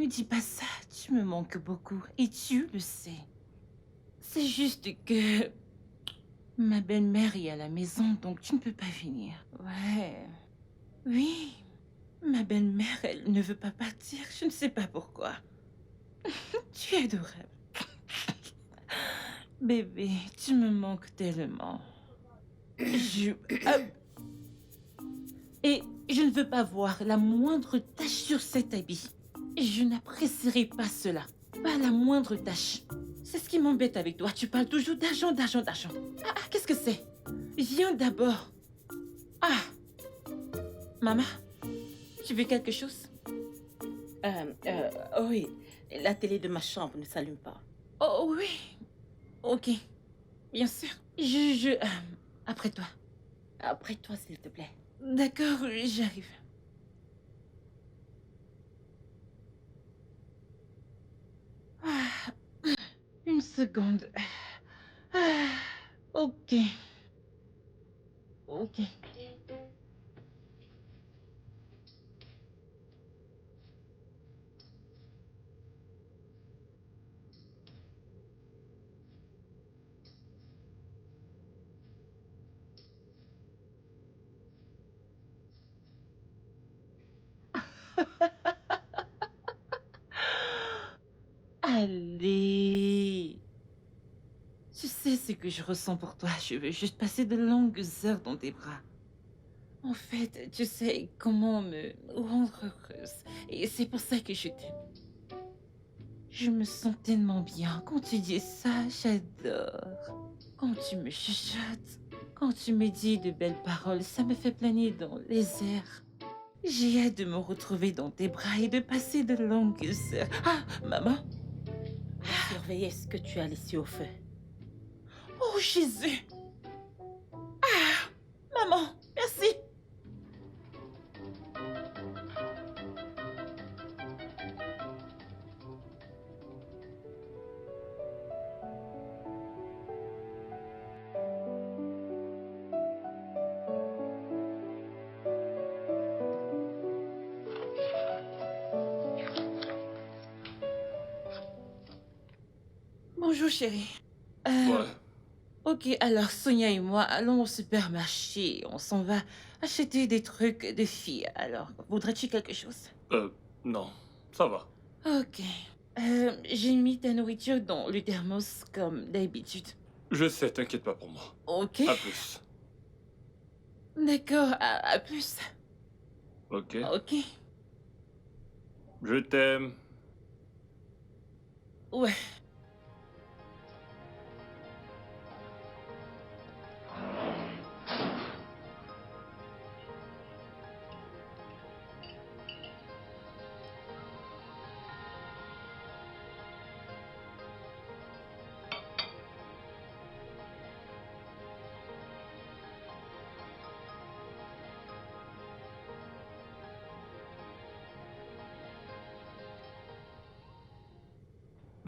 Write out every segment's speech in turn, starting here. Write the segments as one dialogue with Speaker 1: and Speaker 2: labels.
Speaker 1: me dis pas ça, tu me manques beaucoup et tu le sais. C'est juste que ma belle-mère est à la maison, donc tu ne peux pas venir. Ouais. Oui, ma belle-mère, elle ne veut pas partir, je ne sais pas pourquoi. Tu es adorable. Bébé, tu me manques tellement. Je... Ah, et je ne veux pas voir la moindre tache sur cet habit. Je n'apprécierai pas cela. Pas la moindre tache. C'est ce qui m'embête avec toi. Tu parles toujours d'argent, d'argent, d'argent. Qu'est-ce que c'est? Viens d'abord. Ah, maman, tu veux quelque chose?
Speaker 2: Oui, la télé de ma chambre ne s'allume pas.
Speaker 1: Oh oui, ok, bien sûr. Après toi.
Speaker 2: Après toi, s'il te plaît.
Speaker 1: D'accord, j'arrive. Ah, une seconde. Ah, ok, ok. Allez. Tu sais ce que je ressens pour toi. Je veux juste passer de longues heures dans tes bras. En fait, tu sais comment me rendre heureuse. Et c'est pour ça que je t'aime. Je me sens tellement bien. Quand tu dis ça, j'adore. Quand tu me chuchotes, quand tu me dis de belles paroles, ça me fait planer dans les airs. J'ai hâte de me retrouver dans tes bras et de passer de longues heures. Ah, maman.
Speaker 2: Va surveiller ce que tu as laissé au feu.
Speaker 1: Oh, Jésus. Maman, merci. Bonjour, chérie. Euh,
Speaker 3: Ouais.
Speaker 1: ok, alors Sonia et moi allons au supermarché. On s'en va acheter des trucs de filles. Alors, voudrais-tu quelque chose?
Speaker 3: Non. Ça va.
Speaker 1: Ok. J'ai mis ta nourriture dans le thermos comme d'habitude.
Speaker 3: Je sais, t'inquiète pas pour moi.
Speaker 1: Ok.
Speaker 3: À plus.
Speaker 1: D'accord, à plus.
Speaker 3: Ok.
Speaker 1: Ok.
Speaker 3: Je t'aime.
Speaker 1: Ouais.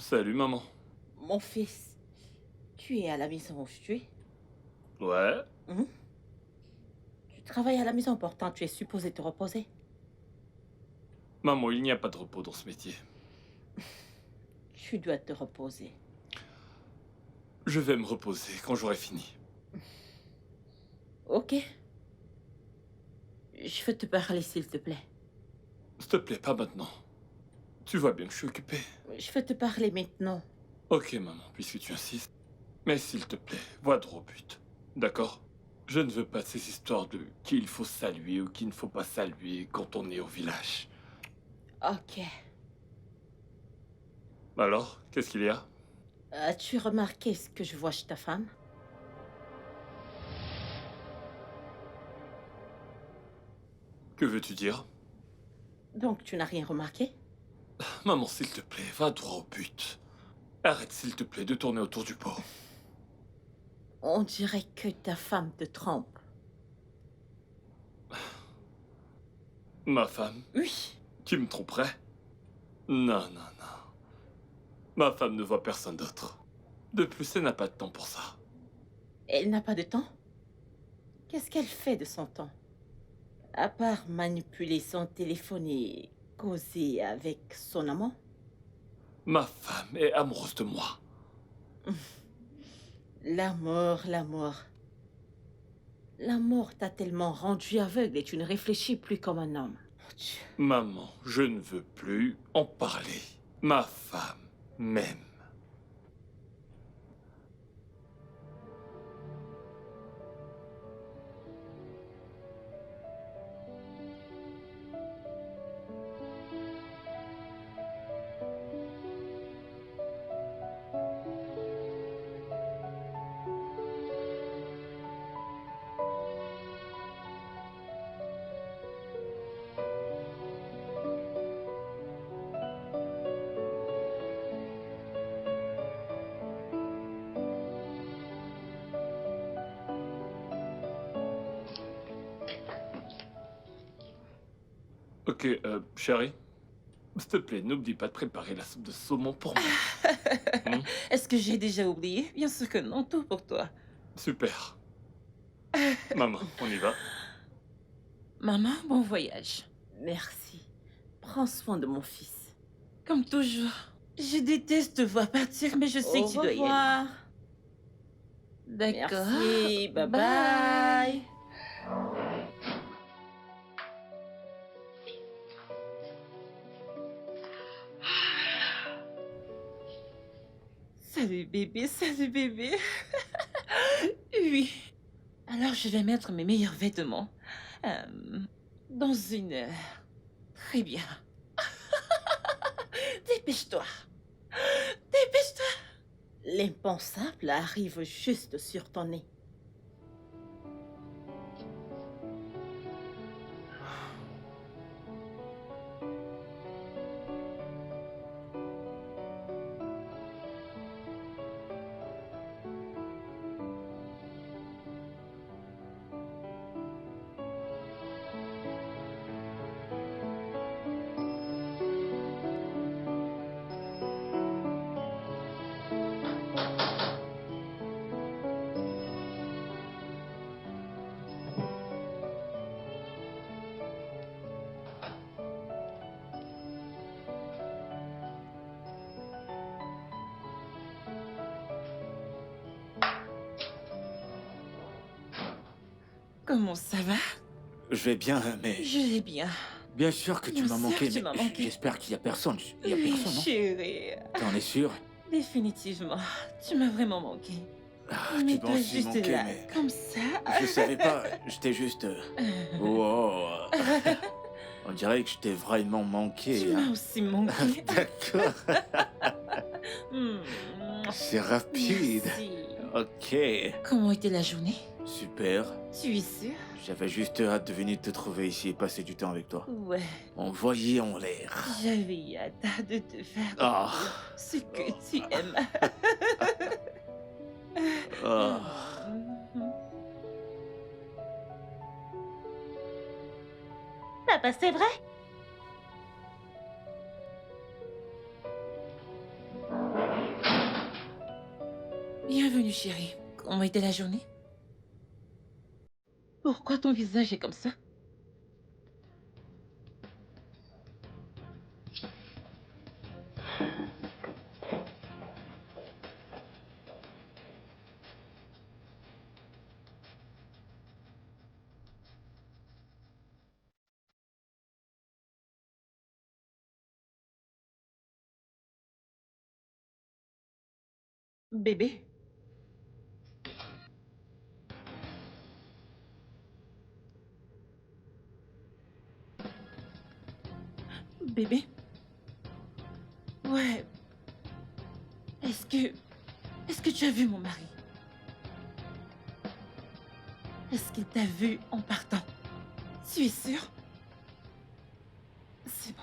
Speaker 3: Salut, maman.
Speaker 2: Mon fils, tu es à la maison aujourd'hui?
Speaker 3: Ouais.
Speaker 2: Hein? Tu travailles à la maison, pourtant tu es supposé te reposer.
Speaker 3: Maman, il n'y a pas de repos dans ce métier.
Speaker 2: Tu dois te reposer.
Speaker 3: Je vais me reposer quand j'aurai fini.
Speaker 2: Ok? Je veux te parler, s'il te plaît.
Speaker 3: S'il te plaît, pas maintenant. Tu vois bien que je suis occupé.
Speaker 2: Je veux te parler maintenant.
Speaker 3: Ok, maman, puisque tu insistes. Mais s'il te plaît, va droit au but. D'accord? Je ne veux pas ces histoires de qui il faut saluer ou qui ne faut pas saluer quand on est au village.
Speaker 2: Ok.
Speaker 3: Alors, qu'est-ce qu'il y a?
Speaker 2: As-tu remarqué ce que je vois chez ta femme?
Speaker 3: Que veux-tu dire?
Speaker 2: Donc tu n'as rien remarqué?
Speaker 3: Maman, s'il te plaît, va droit au but. Arrête, s'il te plaît, de tourner autour du pot.
Speaker 2: On dirait que ta femme te trompe.
Speaker 3: Ma femme,
Speaker 2: Oui.
Speaker 3: qui me tromperait? Non, non, non. Ma femme ne voit personne d'autre. De plus, elle n'a pas de temps pour ça.
Speaker 2: Elle n'a pas de temps? Qu'est-ce qu'elle fait de son temps? À part manipuler son téléphone et causer avec son amant?
Speaker 3: Ma femme est amoureuse de moi.
Speaker 2: L'amour, l'amour. L'amour t'a tellement rendu aveugle et tu ne réfléchis plus comme un homme. Mon Dieu.
Speaker 3: Maman, je ne veux plus en parler. Ma femme m'aime. Ok, chérie, s'il te plaît, n'oublie pas de préparer la soupe de saumon pour moi. Hmm.
Speaker 1: Est-ce que j'ai déjà oublié? Bien sûr que non, tout pour toi.
Speaker 3: Super. Maman, on y va.
Speaker 1: Maman, bon voyage.
Speaker 2: Merci. Prends soin de mon fils.
Speaker 1: Comme toujours. Je déteste te voir partir, mais je sais
Speaker 2: Au
Speaker 1: que tu dois y aller.
Speaker 2: revoir.
Speaker 1: D'accord.
Speaker 2: Merci. Bye
Speaker 1: Bye.
Speaker 2: bye.
Speaker 1: Salut bébé, salut bébé. Oui. Alors je vais mettre mes meilleurs vêtements. Dans 1 heure. Très bien. Dépêche-toi. Dépêche-toi.
Speaker 2: L'impensable arrive juste sur ton nez.
Speaker 1: Comment ça va?
Speaker 4: Je vais bien, mais
Speaker 1: Je vais bien.
Speaker 4: bien sûr que tu
Speaker 1: Bien
Speaker 4: m'as
Speaker 1: sûr
Speaker 4: manqué,
Speaker 1: que tu
Speaker 4: mais
Speaker 1: m'as manqué.
Speaker 4: j'espère qu'il y a personne. Il y a
Speaker 1: Oui,
Speaker 4: personne, non?
Speaker 1: chérie.
Speaker 4: T'en es sûr?
Speaker 1: Définitivement. Tu m'as vraiment manqué.
Speaker 4: Ah,
Speaker 1: Mais
Speaker 4: tu m'as
Speaker 1: toi
Speaker 4: aussi
Speaker 1: juste
Speaker 4: manqué,
Speaker 1: là,
Speaker 4: mais
Speaker 1: comme ça.
Speaker 4: je savais pas. J'étais juste. Wow. On dirait que je t'ai vraiment manqué.
Speaker 1: Tu m'as
Speaker 4: Hein.
Speaker 1: aussi manqué.
Speaker 4: D'accord.
Speaker 1: Hmm.
Speaker 4: C'est rapide.
Speaker 1: Merci.
Speaker 4: Ok.
Speaker 1: Comment était la journée?
Speaker 4: Super.
Speaker 1: Tu es sûr?
Speaker 4: J'avais juste hâte de venir te trouver ici et passer du temps avec toi.
Speaker 1: Ouais.
Speaker 4: Envoyé en l'air.
Speaker 1: J'avais hâte de te faire
Speaker 4: Ah.
Speaker 1: ce que tu aimes.
Speaker 4: Ah.
Speaker 1: Mhm.
Speaker 2: Papa, c'est vrai?
Speaker 1: Bienvenue, chérie. Comment était la journée? Pourquoi ton visage est comme ça? Bébé? Bébé? Ouais. Est-ce que... Est-ce que tu as vu mon mari? Est-ce qu'il t'a vu en partant? Tu es sûr? C'est bon.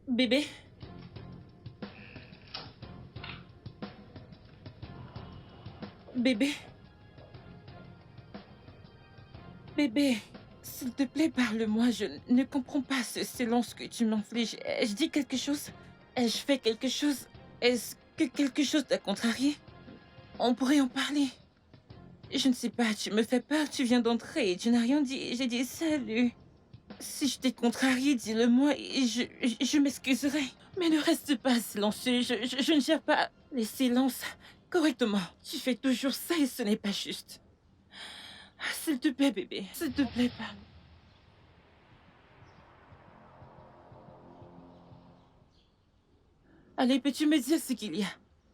Speaker 1: Bébé? Bébé? Bébé, s'il te plaît, parle-moi. Je ne comprends pas ce silence que tu m'infliges. Ai-je dit quelque chose? Ai-je fait quelque chose? Est-ce que quelque chose t'a contrarié? On pourrait en parler. Je ne sais pas, tu me fais peur, tu viens d'entrer, tu n'as rien dit, j'ai dit salut. Si je t'ai contrarié, dis-le-moi et je m'excuserai. Mais ne reste pas silencieux, je ne gère pas les silences correctement. Tu fais toujours ça et ce n'est pas juste. Ah, s'il te plaît, bébé, s'il te plaît pas. Allez, peux-tu me dire ce qu'il y a?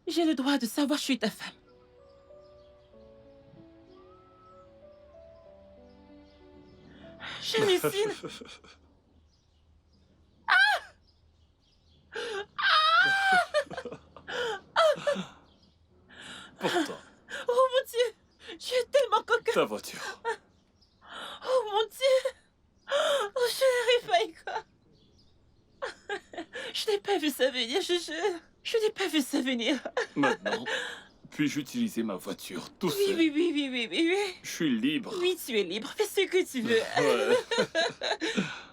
Speaker 1: J'ai le droit de savoir, je suis ta femme. J'hallucine.
Speaker 3: Pourtant,
Speaker 1: Oh mon Dieu, tu es tellement coquin.
Speaker 3: ta voiture.
Speaker 1: Oh mon Dieu. Oh, je n'arrive pas à y croire. Je n'ai pas vu ça venir, je jure. Je n'ai pas vu ça venir.
Speaker 3: Maintenant, puis-je utiliser ma voiture tout
Speaker 1: Oui,
Speaker 3: seul?
Speaker 1: oui, oui, oui, oui, oui, oui.
Speaker 3: Je suis libre.
Speaker 1: Oui, tu es libre, fais ce que tu veux.
Speaker 3: Ouais.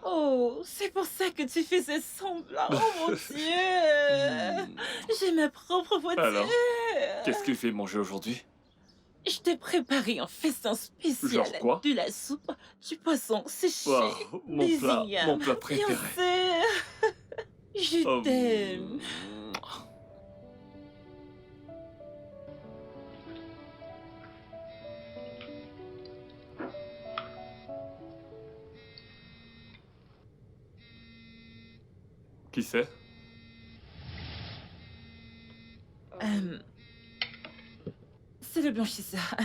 Speaker 1: Oh, c'est pour ça que tu faisais semblant. Oh mon Dieu.
Speaker 3: Hmm.
Speaker 1: J'ai ma propre voiture.
Speaker 3: Alors, qu'est-ce qu'il fait manger aujourd'hui?
Speaker 1: Je t'ai préparé un festin spécial.
Speaker 3: Genre quoi?
Speaker 1: De la soupe, du poisson séché,
Speaker 3: Wow,
Speaker 1: des
Speaker 3: mon
Speaker 1: ignames.
Speaker 3: plat
Speaker 1: Bien
Speaker 3: préféré.
Speaker 1: sûr. Je
Speaker 3: Oh,
Speaker 1: t'aime.
Speaker 3: Qui c'est?
Speaker 1: C'est le blanchisseur.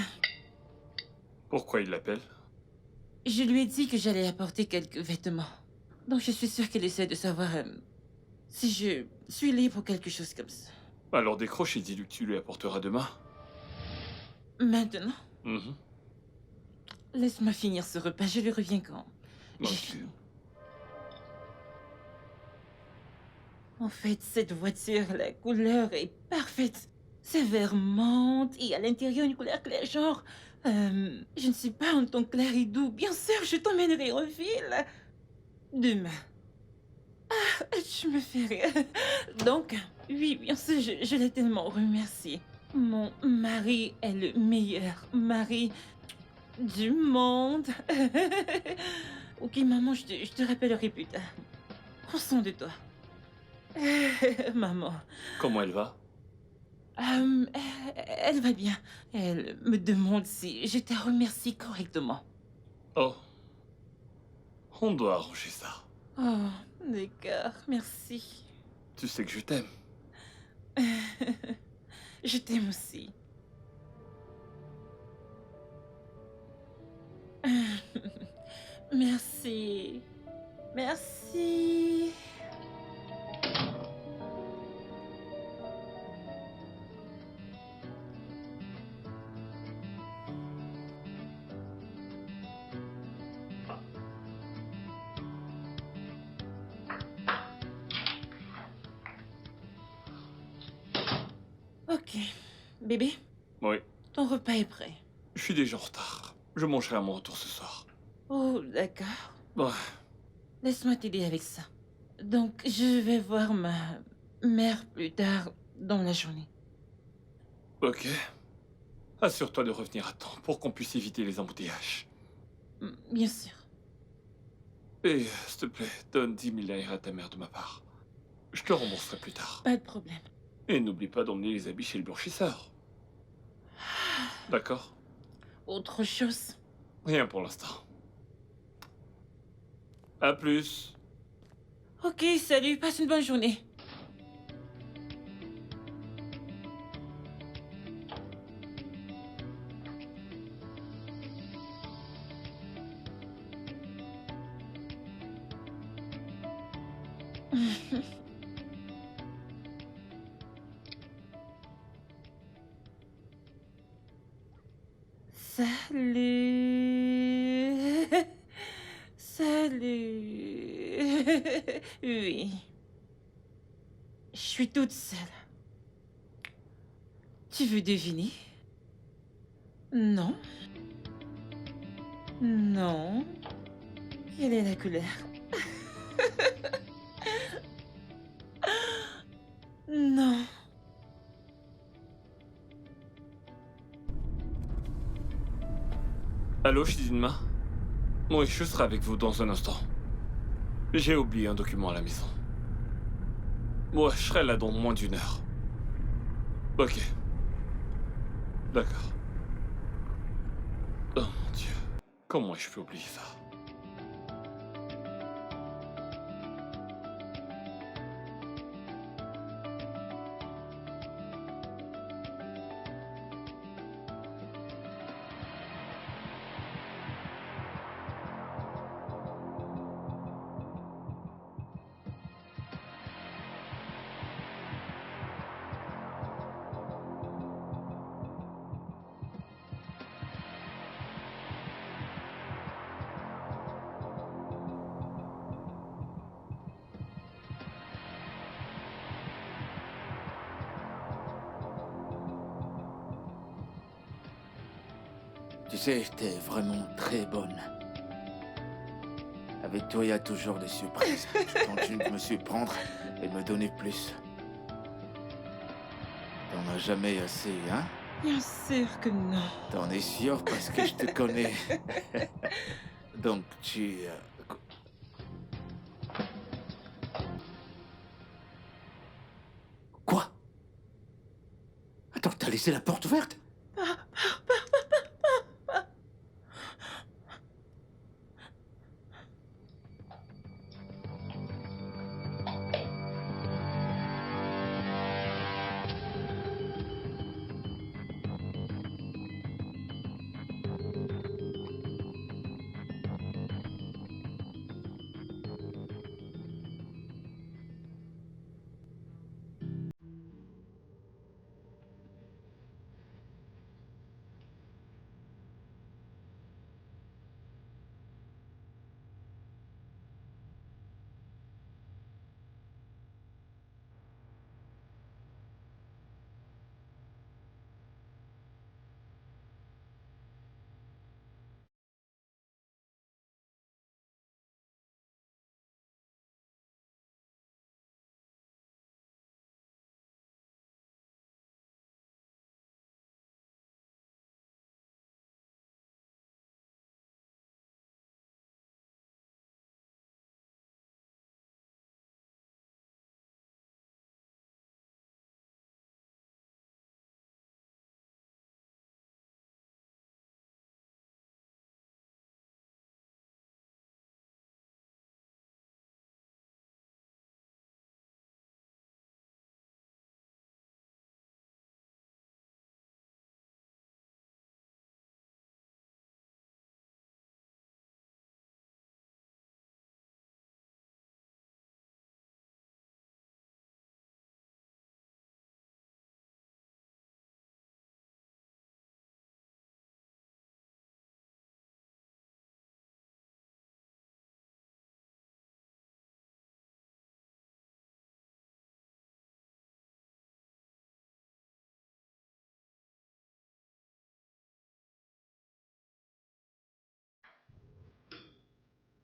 Speaker 3: Pourquoi il l'appelle?
Speaker 1: Je lui ai dit que j'allais apporter quelques vêtements. Donc je suis sûre qu'elle essaie de savoir si je suis libre ou quelque chose comme ça.
Speaker 3: Alors décroche et dis-lui que tu lui apporteras demain.
Speaker 1: Maintenant,
Speaker 3: Mhm.
Speaker 1: laisse-moi finir ce repas. Je lui reviens quand j'ai
Speaker 3: Ok.
Speaker 1: fini. En fait, cette voiture, la couleur est parfaite. C'est vert menthe et à l'intérieur une couleur claire, genre... je ne suis pas un ton clair et doux. Bien sûr, je t'emmènerai en ville. Demain. Ah, tu me fais rire. Donc, oui, bien sûr, je l'ai tellement remercié. Mon mari est le meilleur mari du monde. Ok, maman, je te rappellerai plus tard. Prends soin de toi. Maman,
Speaker 3: Comment elle va?
Speaker 1: euh, elle va bien. Elle me demande si je t'ai remercié correctement.
Speaker 3: Oh. On doit arranger ça.
Speaker 1: Oh, d'accord, merci.
Speaker 3: Tu sais que je t'aime.
Speaker 1: Je t'aime aussi. Merci. Merci. Ok. Bébé,
Speaker 3: Oui.
Speaker 1: ton repas est prêt.
Speaker 3: Je suis déjà en retard. Je mangerai à mon retour ce soir.
Speaker 1: Oh, d'accord.
Speaker 3: Ouais.
Speaker 1: Laisse-moi t'aider avec ça. Donc, je vais voir ma mère plus tard dans la journée.
Speaker 3: Ok. Assure-toi de revenir à temps pour qu'on puisse éviter les embouteillages.
Speaker 1: Bien sûr.
Speaker 3: Et, s'il te plaît, donne 10 000 naira à ta mère de ma part. Je te rembourserai plus tard.
Speaker 1: Pas de problème.
Speaker 3: Et n'oublie pas d'emmener les habits chez le blanchisseur. D'accord?
Speaker 1: Autre chose.
Speaker 3: Rien pour l'instant. À plus.
Speaker 1: Ok, salut, passe une bonne journée. Salut. Salut. Oui. Je suis toute seule. Tu veux deviner? Non. Non. Quelle est la couleur? Non.
Speaker 3: Allô, Shizunma? Oui, je serai avec vous dans un instant. J'ai oublié un document à la maison. Ouais, je serai là dans moins d'une heure. Ok. D'accord. Oh mon Dieu. Comment je peux oublier ça?
Speaker 4: Tu sais, t'es vraiment très bonne. Avec toi, il y a toujours des surprises. Tu continues de me surprendre et de me donner plus. T'en as jamais assez, hein?
Speaker 1: Bien sûr que non.
Speaker 4: T'en es sûr parce que je te connais. Donc, Quoi? Attends, t'as laissé la porte ouverte?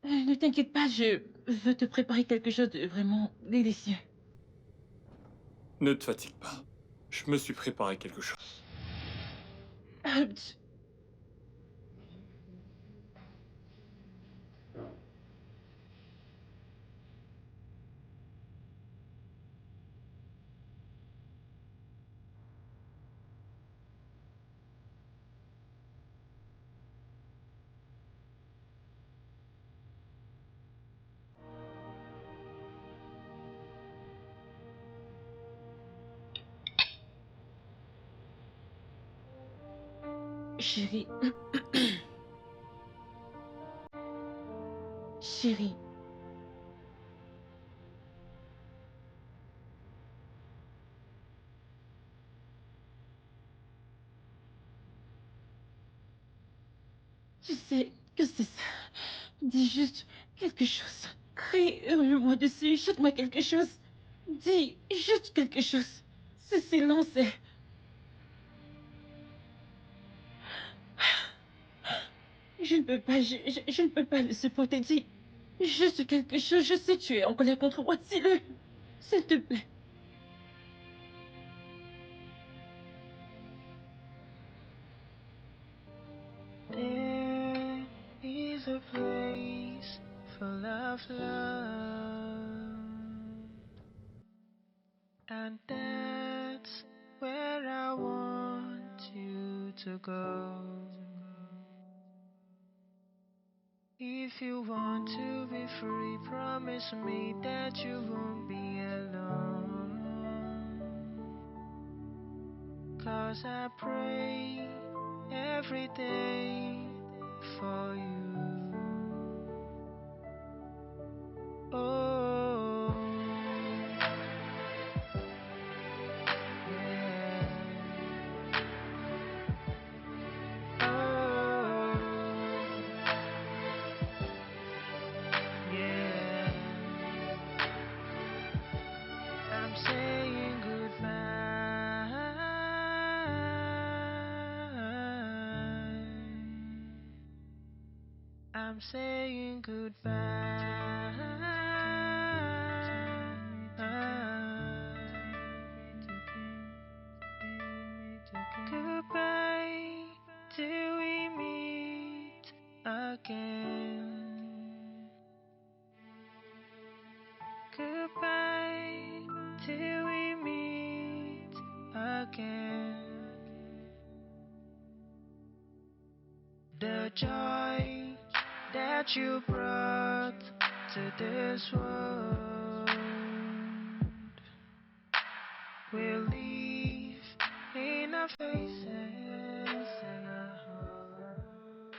Speaker 1: Ne t'inquiète pas, je veux te préparer quelque chose de vraiment délicieux.
Speaker 3: Ne te fatigue pas. Je me suis préparé quelque chose.
Speaker 1: Ah, chérie. Chérie. Tu sais que c'est ça. Dis juste quelque chose. Crie, hurle-moi dessus, chante-moi quelque chose. Dis juste quelque chose. Ce silence est... Je ne peux pas, je ne peux pas le supporter. Dis juste quelque chose. Je sais que tu es en colère contre moi. Dis-le. S'il te plaît.
Speaker 5: a place full of love, and that's where I want you to go. If you want to be free, promise me that you won't be alone. 'Cause I pray every day for you. Oh, yeah. Oh, yeah. I'm saying goodbye. I'm saying goodbye. Goodbye till we meet again. Goodbye till we meet again. The joy that you brought to this world will leave in our faces and our hearts.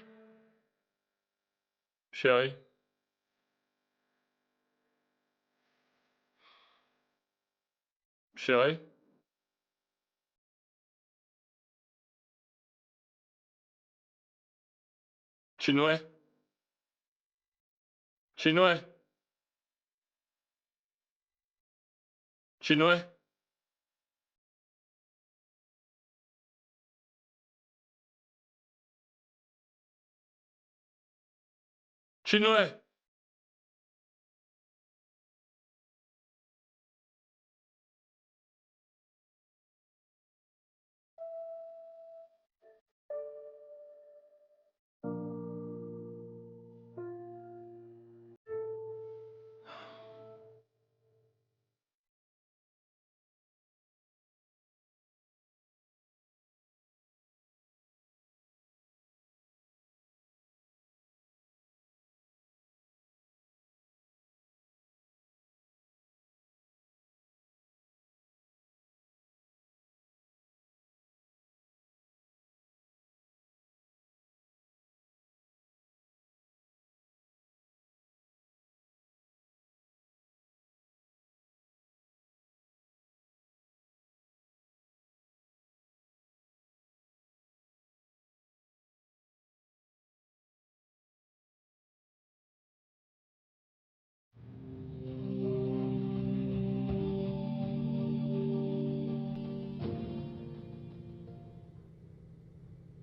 Speaker 3: Chérie? Chérie? Chinois? Chinois? Chinois? Chinois?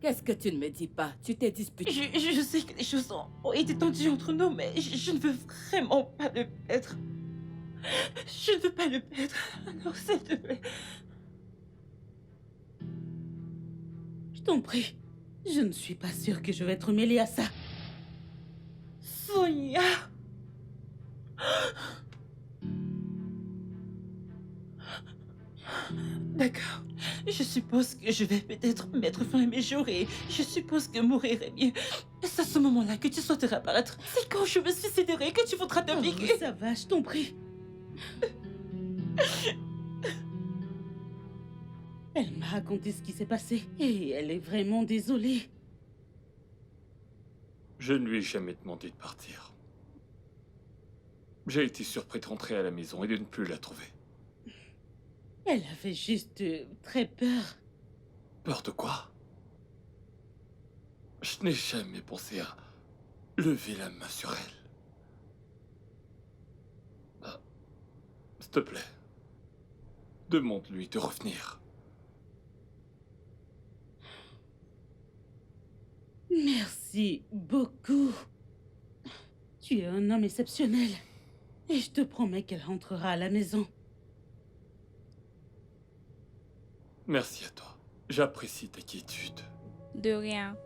Speaker 2: Qu'est-ce que tu ne me dis pas? Tu t'es disputé.
Speaker 1: Je sais que les choses ont été tendues entre nous, mais je ne veux vraiment pas le perdre. Je ne veux pas le perdre. Alors, s'il te plaît.
Speaker 2: Je t'en prie. Je ne suis pas sûre que je vais être mêlée à ça.
Speaker 1: Sonia. D'accord. Je suppose que je vais peut-être mettre fin à mes jours et je suppose que mourir est mieux. C'est à ce moment-là que tu souhaiteras apparaître. C'est quand je me suiciderai que tu voudras te
Speaker 2: Oh,
Speaker 1: piquer.
Speaker 2: ça va, je t'en prie. Elle m'a raconté ce qui s'est passé et elle est vraiment désolée.
Speaker 3: Je ne lui ai jamais demandé de partir. J'ai été surpris de rentrer à la maison et de ne plus la trouver.
Speaker 2: Elle avait juste très peur.
Speaker 3: Peur de quoi? Je n'ai jamais pensé à lever la main sur elle. Ah, s'il te plaît, demande-lui de revenir.
Speaker 2: Merci beaucoup. Tu es un homme exceptionnel. Et je te promets qu'elle rentrera à la maison.
Speaker 3: Merci à toi. J'apprécie ta quiétude.
Speaker 6: De rien.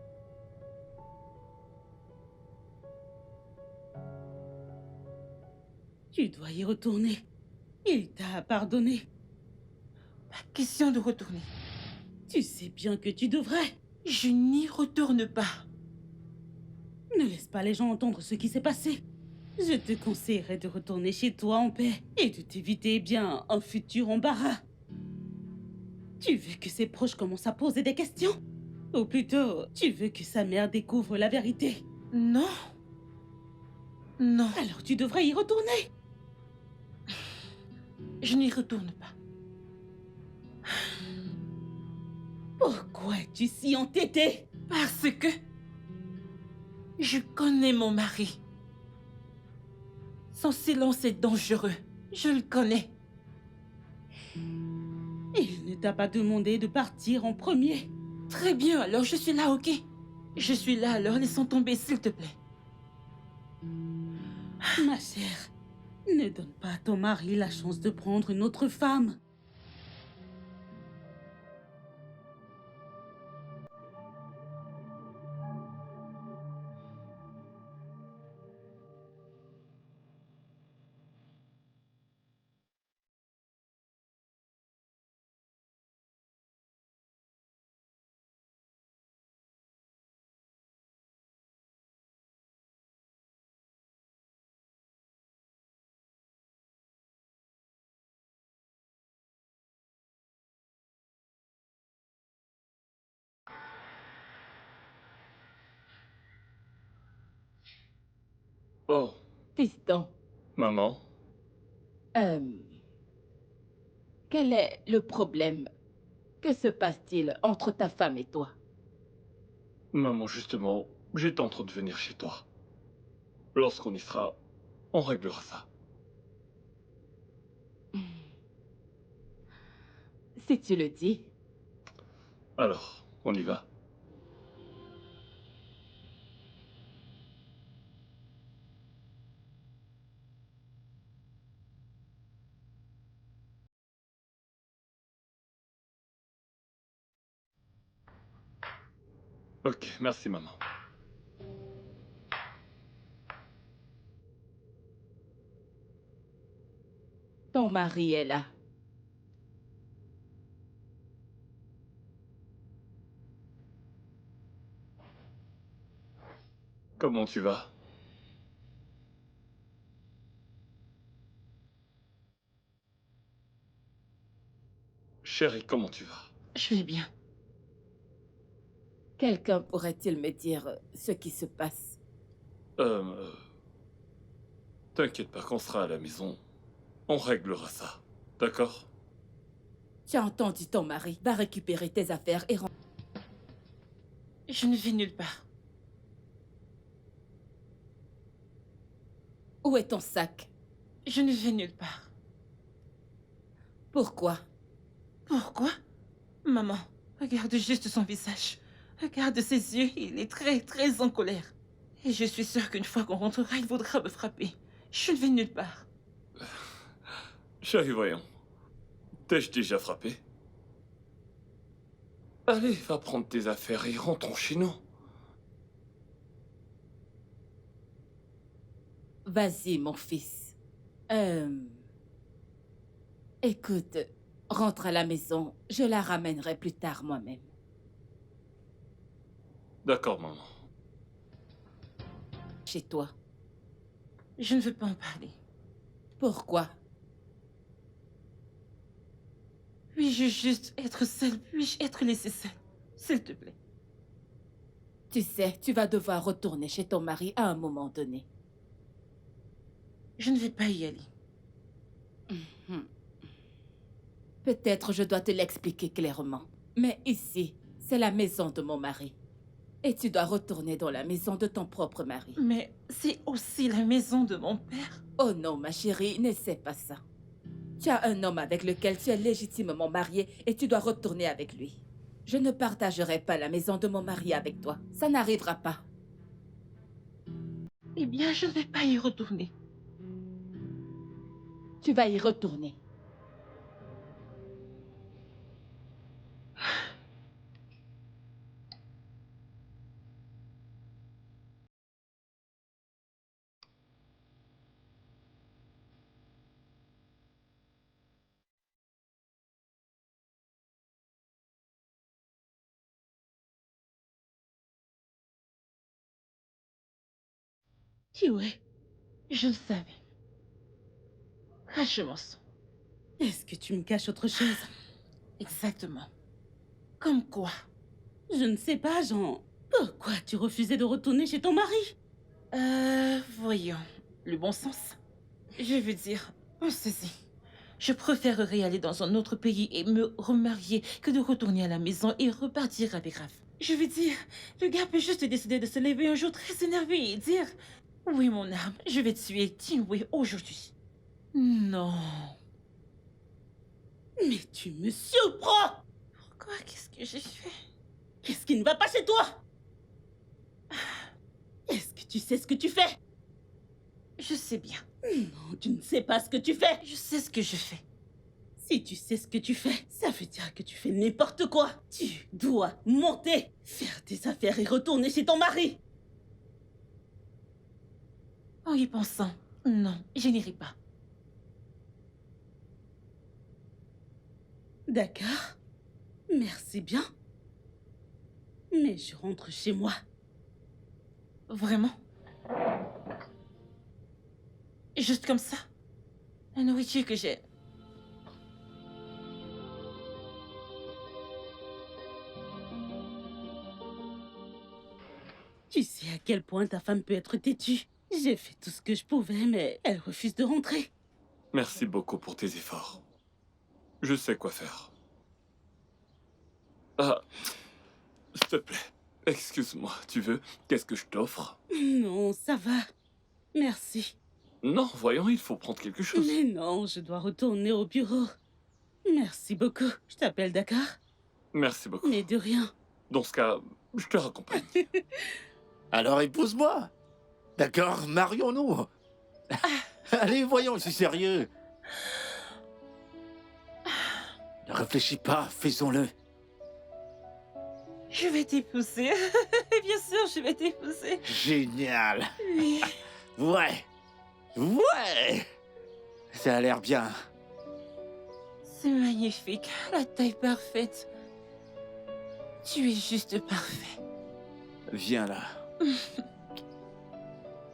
Speaker 2: Tu dois y retourner. Il t'a pardonné.
Speaker 1: Pas question de retourner.
Speaker 2: Tu sais bien que tu devrais.
Speaker 1: Je n'y retourne pas.
Speaker 2: Ne laisse pas les gens entendre ce qui s'est passé. Je te conseillerais de retourner chez toi en paix et de t'éviter bien un futur embarras. Tu veux que ses proches commencent à poser des questions? Ou plutôt, tu veux que sa mère découvre la vérité?
Speaker 1: Non. Non,
Speaker 2: Alors tu devrais y retourner.
Speaker 1: je n'y retourne pas.
Speaker 2: Pourquoi es-tu si entêté?
Speaker 1: Parce que je connais mon mari. Son silence est dangereux. Je le connais.
Speaker 2: Il ne t'a pas demandé de partir en premier.
Speaker 1: Très bien, alors je suis là, ok? Je suis là, alors laissons tomber, s'il te plaît.
Speaker 2: Ma chère, ne donne pas à ton mari la chance de prendre une autre femme.
Speaker 3: Oh,
Speaker 6: Fiston,
Speaker 3: maman.
Speaker 6: euh, quel est le problème? Que se passe-t-il entre ta femme et toi?
Speaker 3: Maman, justement, j'étais en train de venir chez toi. Lorsqu'on y sera, on réglera ça.
Speaker 6: Si tu le dis.
Speaker 3: Alors, on y va. Ok, merci maman.
Speaker 6: Ton mari est là.
Speaker 3: Comment tu vas? Chérie, comment tu vas?
Speaker 1: Je vais bien.
Speaker 6: Quelqu'un pourrait-il me dire ce qui se passe?
Speaker 3: Euh... T'inquiète pas, quand on sera à la maison, on réglera ça. D'accord?
Speaker 6: Tu as entendu ton mari. Va récupérer tes affaires et rentre.
Speaker 1: Je ne vais nulle part.
Speaker 6: Où est ton sac?
Speaker 1: Je ne vais nulle part.
Speaker 6: Pourquoi?
Speaker 1: Pourquoi? Maman, regarde juste son visage. Regarde ses yeux, il est très, très en colère. Et je suis sûre qu'une fois qu'on rentrera, il voudra me frapper. Je ne vais nulle part.
Speaker 3: Chérie, voyons. T'ai-je déjà frappé? Allez, va prendre tes affaires et rentrons chez nous.
Speaker 6: Vas-y, mon fils. Écoute, rentre à la maison. Je la ramènerai plus tard moi-même.
Speaker 3: D'accord, maman.
Speaker 6: Chez toi.
Speaker 1: Je ne veux pas en parler.
Speaker 6: Pourquoi?
Speaker 1: Puis-je juste être seule? Puis-je être laissée seule? S'il te plaît.
Speaker 6: Tu sais, tu vas devoir retourner chez ton mari à un moment donné.
Speaker 1: Je ne vais pas y aller.
Speaker 6: Peut-être je dois te l'expliquer clairement. Mais ici, c'est la maison de mon mari. Et tu dois retourner dans la maison de ton propre mari.
Speaker 1: Mais c'est aussi la maison de mon père.
Speaker 6: Oh non, ma chérie, n'essaie pas ça. Tu as un homme avec lequel tu es légitimement mariée et tu dois retourner avec lui. Je ne partagerai pas la maison de mon mari avec toi. Ça n'arrivera pas.
Speaker 1: Eh bien, je ne vais pas y retourner.
Speaker 6: Tu vas y retourner.
Speaker 2: Chihue,
Speaker 1: Je le savais. Crache le mensonge.
Speaker 2: est-ce que tu me caches autre chose?
Speaker 1: Exactement. Comme quoi?
Speaker 2: Je ne sais pas, Jean. Pourquoi tu refusais de retourner chez ton mari?
Speaker 1: Voyons. Le bon sens. Je veux dire, on saisit. Je préférerais aller dans un autre pays et me remarier que de retourner à la maison et repartir avec Raph. Je veux dire, le gars peut juste décider de se lever un jour très énervé et dire oui, mon âme, je vais tuer Tinwei aujourd'hui. Non.
Speaker 2: Mais tu me surprends!
Speaker 1: Pourquoi? Qu'est-ce que j'ai fait?
Speaker 2: Qu'est-ce qui ne va pas chez toi? Est-ce que tu sais ce que tu fais?
Speaker 1: Je sais bien.
Speaker 2: Non, tu ne sais pas ce que tu fais.
Speaker 1: Je sais ce que je fais.
Speaker 2: Si tu sais ce que tu fais, ça veut dire que tu fais n'importe quoi. Tu dois monter, faire tes affaires et retourner chez ton mari.
Speaker 1: En y pensant, non, je n'irai pas.
Speaker 2: D'accord. Merci bien. Mais je rentre chez moi.
Speaker 1: Vraiment? Juste comme ça? La nourriture que j'ai.
Speaker 2: Tu sais à quel point ta femme peut être têtue. J'ai fait tout ce que je pouvais, mais elle refuse de rentrer.
Speaker 3: Merci beaucoup pour tes efforts. Je sais quoi faire. Ah, s'il te plaît, excuse-moi, tu veux? Qu'est-ce que je t'offre?
Speaker 2: Non, ça va. Merci.
Speaker 3: Non, voyons, il faut prendre quelque chose.
Speaker 2: Mais non, je dois retourner au bureau. Merci beaucoup. Je t'appelle, d'accord?
Speaker 3: Merci beaucoup.
Speaker 2: Mais de rien.
Speaker 3: Dans ce cas, je te raccompagne.
Speaker 4: Alors épouse-moi. D'accord, marions-nous. Allez, voyons, je suis sérieux. Ne réfléchis pas, faisons-le.
Speaker 1: Je vais t'épouser. Bien sûr, je vais t'épouser.
Speaker 4: Génial.
Speaker 1: Oui.
Speaker 4: Ouais. Ouais. Ça a l'air bien.
Speaker 1: C'est magnifique. La taille parfaite. Tu es juste parfait.
Speaker 4: Viens là.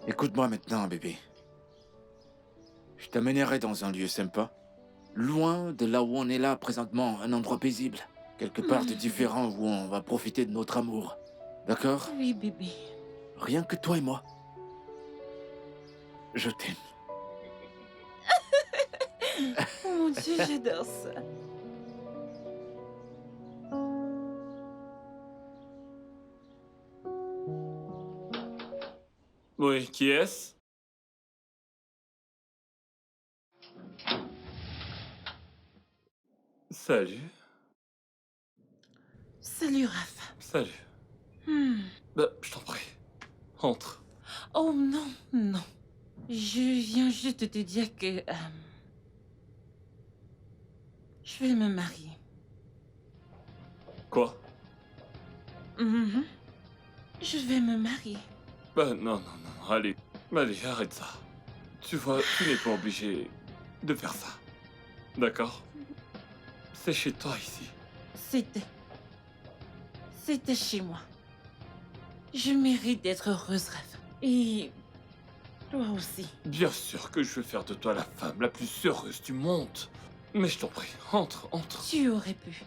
Speaker 4: Écoute-moi maintenant, bébé. Je t'amènerai dans un lieu sympa. Loin de là où on est là présentement, un endroit paisible. Quelque part de différent où on va profiter de notre amour. D'accord?
Speaker 1: Oui, bébé.
Speaker 4: Rien que toi et moi. Je t'aime.
Speaker 1: Oh mon Dieu, j'adore ça.
Speaker 3: Oui, qui est-ce? Salut.
Speaker 1: Salut, Raph.
Speaker 3: Salut.
Speaker 1: Hmm.
Speaker 3: Je t'en prie. Entre.
Speaker 1: Oh non, non. Je viens juste de te dire que... je vais me marier.
Speaker 3: Quoi?
Speaker 1: Mhm. Je vais me marier.
Speaker 3: Non, non, non. Allez, arrête ça. Tu vois, tu n'es pas obligé de faire ça. D'accord? C'est chez toi ici.
Speaker 1: C'était chez moi. Je mérite d'être heureuse, Raph. Et... toi aussi.
Speaker 3: Bien sûr que je veux faire de toi la femme la plus heureuse du monde. Mais je t'en prie, entre.
Speaker 1: Tu aurais pu.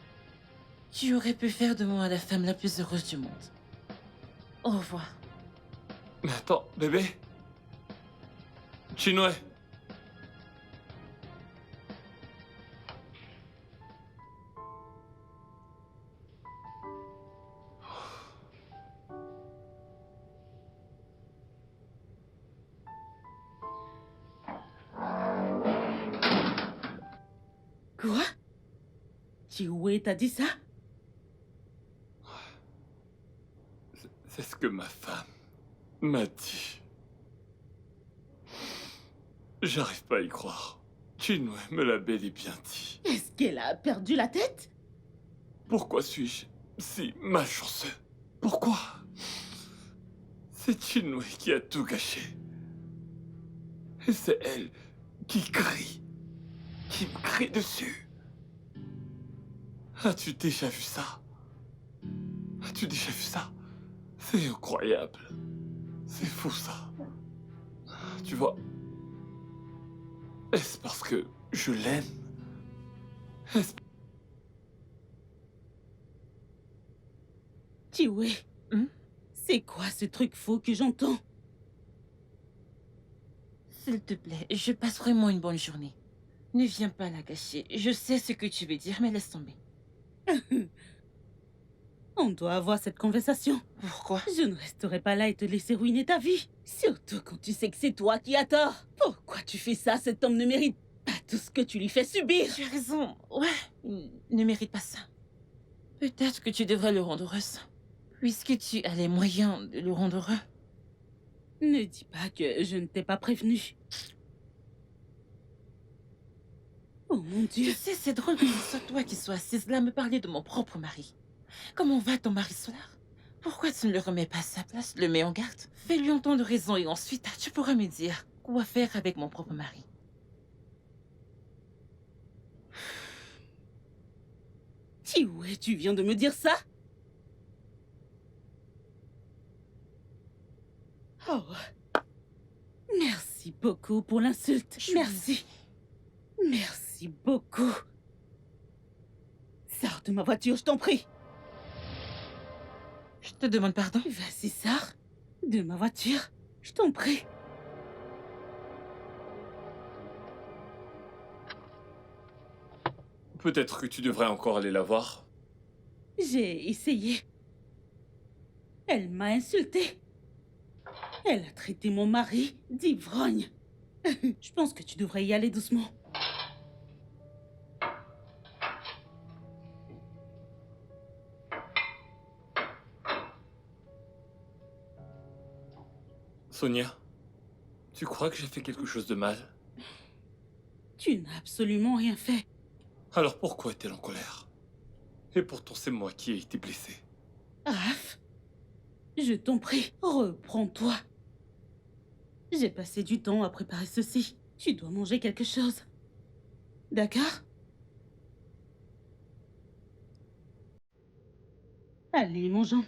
Speaker 1: Tu aurais pu faire de moi la femme la plus heureuse du monde. Au revoir.
Speaker 3: Mais attends, bébé? Chinwe?
Speaker 2: Quoi? Chihue t'a dit ça?
Speaker 3: C'est ce que ma femme m'a dit. J'arrive pas à y croire. Chinwe me l'a bel et bien dit.
Speaker 2: Est-ce qu'elle a perdu la tête?
Speaker 3: Pourquoi suis-je si malchanceux? Pourquoi? C'est Chinwe qui a tout gâché. Et c'est elle qui crie. Qui me crie dessus. As-tu déjà vu ça? As-tu déjà vu ça? C'est incroyable. C'est fou ça. Tu vois, est-ce parce que je l'aime? Est-ce...
Speaker 2: Tiwé,
Speaker 1: Hmm?
Speaker 2: c'est quoi ce truc faux que j'entends?
Speaker 1: S'il te plaît, je passe vraiment une bonne journée. Ne viens pas la gâcher. Je sais ce que tu veux dire, mais laisse tomber.
Speaker 2: On doit avoir cette conversation.
Speaker 1: Pourquoi?
Speaker 2: Je ne resterai pas là et te laisser ruiner ta vie. Surtout quand tu sais que c'est toi qui as tort. Pourquoi tu fais ça? Cet homme ne mérite pas tout ce que tu lui fais subir.
Speaker 1: Tu as raison. Ouais, il ne mérite pas ça. Peut-être que tu devrais le rendre heureux. Puisque tu as les moyens de le rendre heureux.
Speaker 2: Ne dis pas que je ne t'ai pas prévenu. Oh mon
Speaker 1: Tu
Speaker 2: Dieu.
Speaker 1: sais, c'est drôle que ce soit toi qui sois assise là à me parler de mon propre mari. Comment va ton mari solaire? Pourquoi tu ne le remets pas à sa place, le mets en garde? Fais-lui entendre raison et ensuite tu pourras me dire quoi faire avec mon propre mari.
Speaker 2: Tiwé, tu viens de me dire ça? Oh. Merci beaucoup pour l'insulte. Merci. Merci beaucoup. Sors de ma voiture, je t'en prie.
Speaker 1: Je te demande pardon.
Speaker 2: Vas-y, sors de ma voiture, je t'en prie.
Speaker 3: Peut-être que tu devrais encore aller la voir.
Speaker 2: J'ai essayé. Elle m'a insulté. Elle a traité mon mari d'ivrogne. Je pense que tu devrais y aller doucement.
Speaker 3: Sonia, tu crois que j'ai fait quelque chose de mal?
Speaker 2: Tu n'as absolument rien fait.
Speaker 3: Alors pourquoi est-elle en colère? Et pourtant c'est moi qui ai été blessé.
Speaker 2: Raph, je t'en prie, reprends-toi. J'ai passé du temps à préparer ceci. Tu dois manger quelque chose. D'accord? Allez, mangeons.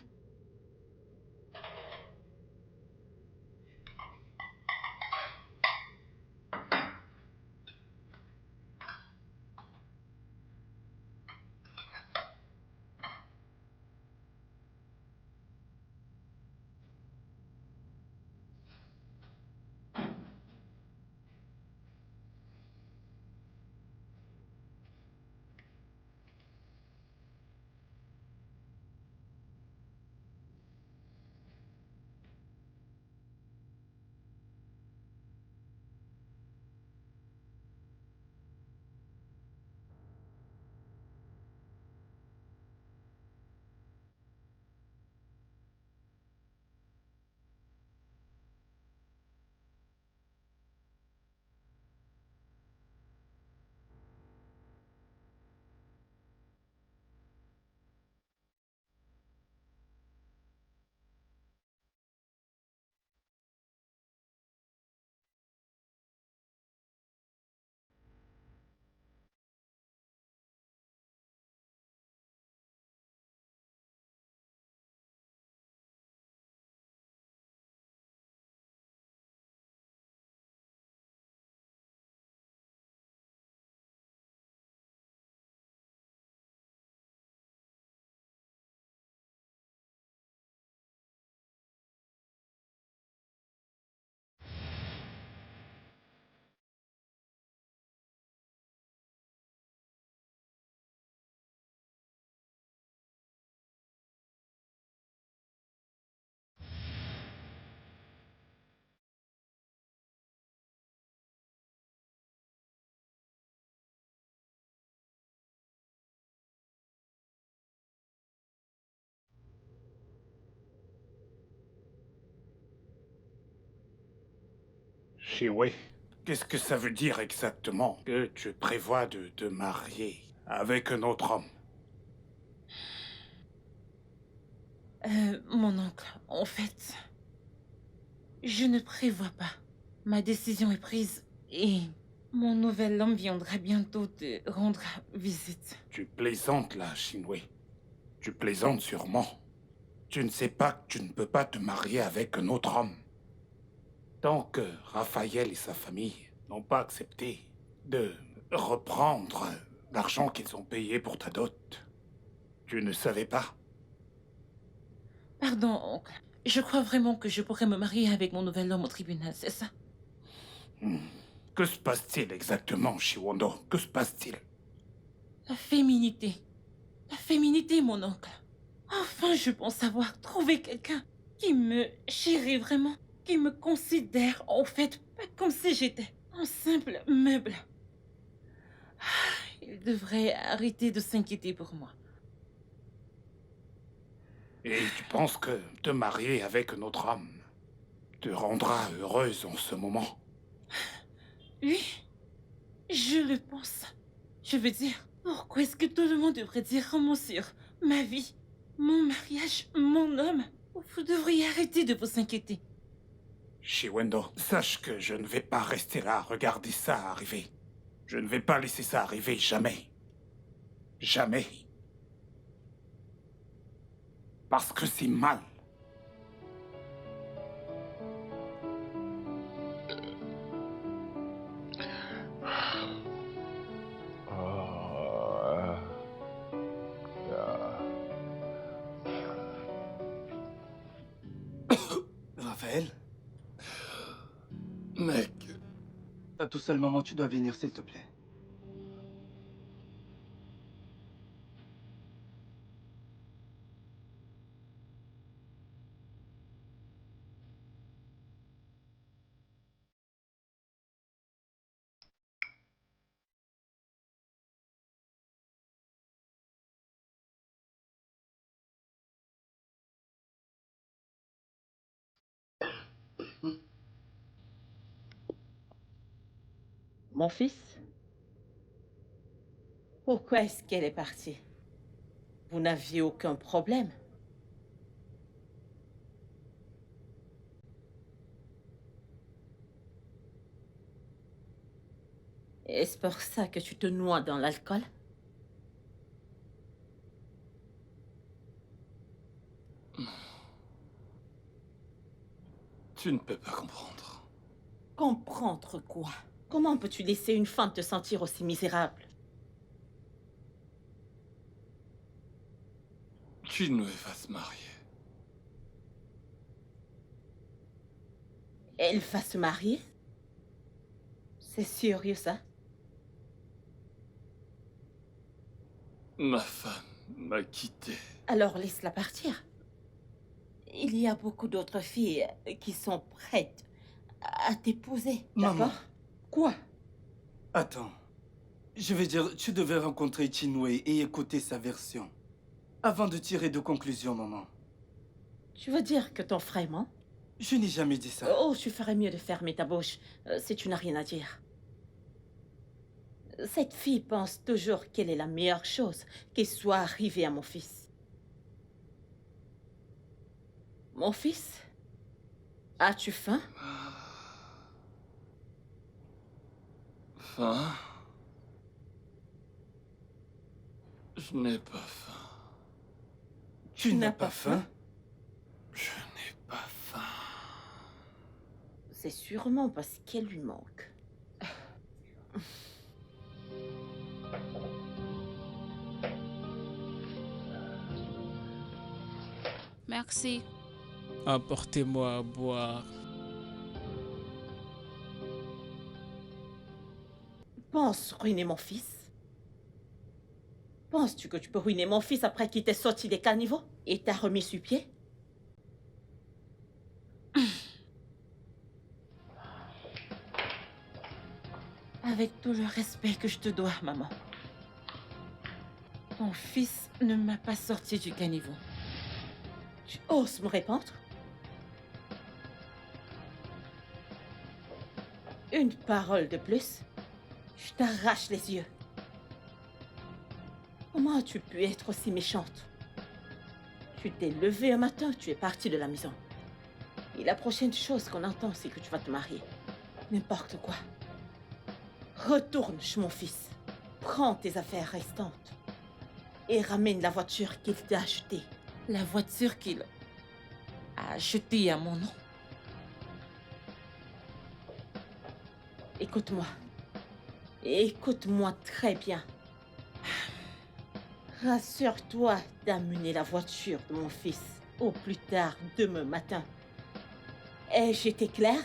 Speaker 7: Chiwe, qu'est-ce que ça veut dire exactement que tu prévois de te marier avec un autre homme?
Speaker 1: Mon oncle, en fait, je ne prévois pas. Ma décision est prise et mon nouvel homme viendra bientôt te rendre visite.
Speaker 7: Tu plaisantes là, Shinwe. Tu plaisantes sûrement. Tu ne sais pas que tu ne peux pas te marier avec un autre homme. Tant que Raphaël et sa famille n'ont pas accepté de reprendre l'argent qu'ils ont payé pour ta dot, tu ne savais pas?
Speaker 1: Pardon, oncle. Je crois vraiment que je pourrais me marier avec mon nouvel homme au tribunal, c'est ça?
Speaker 7: Que se passe-t-il exactement, Shiwondo? Que se passe-t-il?
Speaker 1: La féminité. La féminité, mon oncle. Enfin, je pense avoir trouvé quelqu'un qui me chérit vraiment, qui me considère, en fait, pas comme si j'étais un simple meuble. Il devrait arrêter de s'inquiéter pour moi.
Speaker 7: Et tu penses que te marier avec notre homme te rendra heureuse en ce moment?
Speaker 1: Oui, je le pense. Je veux dire, pourquoi est-ce que tout le monde devrait dire un mot sur ma vie, mon mariage, mon homme? Vous devriez arrêter de vous inquiéter.
Speaker 7: Shiwendo, sache que je ne vais pas rester là à regarder ça arriver. Je ne vais pas laisser ça arriver, jamais. Jamais. Parce que c'est mal.
Speaker 8: Raphaël,
Speaker 3: Mec,
Speaker 8: à tout seul moment, tu dois venir, s'il te plaît.
Speaker 2: Mon fils, pourquoi est-ce qu'elle est partie? Vous n'aviez aucun problème? Est-ce pour ça que tu te noies dans l'alcool?
Speaker 3: tu ne peux pas comprendre.
Speaker 2: Comprendre quoi? Comment peux-tu laisser une femme te sentir aussi misérable?
Speaker 3: Chinwe va se marier.
Speaker 2: Elle va se marier? C'est sérieux, ça?
Speaker 3: Ma femme m'a quitté.
Speaker 2: Alors laisse-la partir. Il y a beaucoup d'autres filles qui sont prêtes à t'épouser,
Speaker 8: Maman.
Speaker 2: d'accord? Quoi?
Speaker 8: Attends. Je veux dire, tu devais rencontrer Chinwe et écouter sa version. Avant de tirer de conclusions, maman.
Speaker 2: Tu veux dire que ton frère ment?
Speaker 8: Je n'ai jamais dit ça.
Speaker 2: Oh, tu ferais mieux de fermer ta bouche si tu n'as rien à dire. Cette fille pense toujours qu'elle est la meilleure chose qui soit arrivée à mon fils. Mon fils, as-tu faim?
Speaker 3: Faim? Je n'ai pas faim.
Speaker 8: Tu n'as pas faim?
Speaker 3: Je n'ai pas faim.
Speaker 2: C'est sûrement parce qu'elle lui manque.
Speaker 9: Merci.
Speaker 10: Apportez-moi à boire.
Speaker 2: Penses ruiner mon fils? Penses-tu que tu peux ruiner mon fils après qu'il t'ait sorti des caniveaux et t'a remis sur pied?
Speaker 1: Avec tout le respect que je te dois, maman. Ton fils ne m'a pas sorti du caniveau.
Speaker 2: Tu oses me répondre? Une parole de plus, je t'arrache les yeux. Comment as-tu pu être aussi méchante? Tu t'es levée un matin, tu es partie de la maison. Et la prochaine chose qu'on entend, c'est que tu vas te marier. N'importe quoi. Retourne chez mon fils. Prends tes affaires restantes. Et ramène la voiture qu'il t'a achetée.
Speaker 1: La voiture qu'il a achetée à mon nom.
Speaker 2: Écoute-moi. Écoute-moi très bien. Rassure-toi d'amener la voiture de mon fils au plus tard demain matin. Ai-je été claire?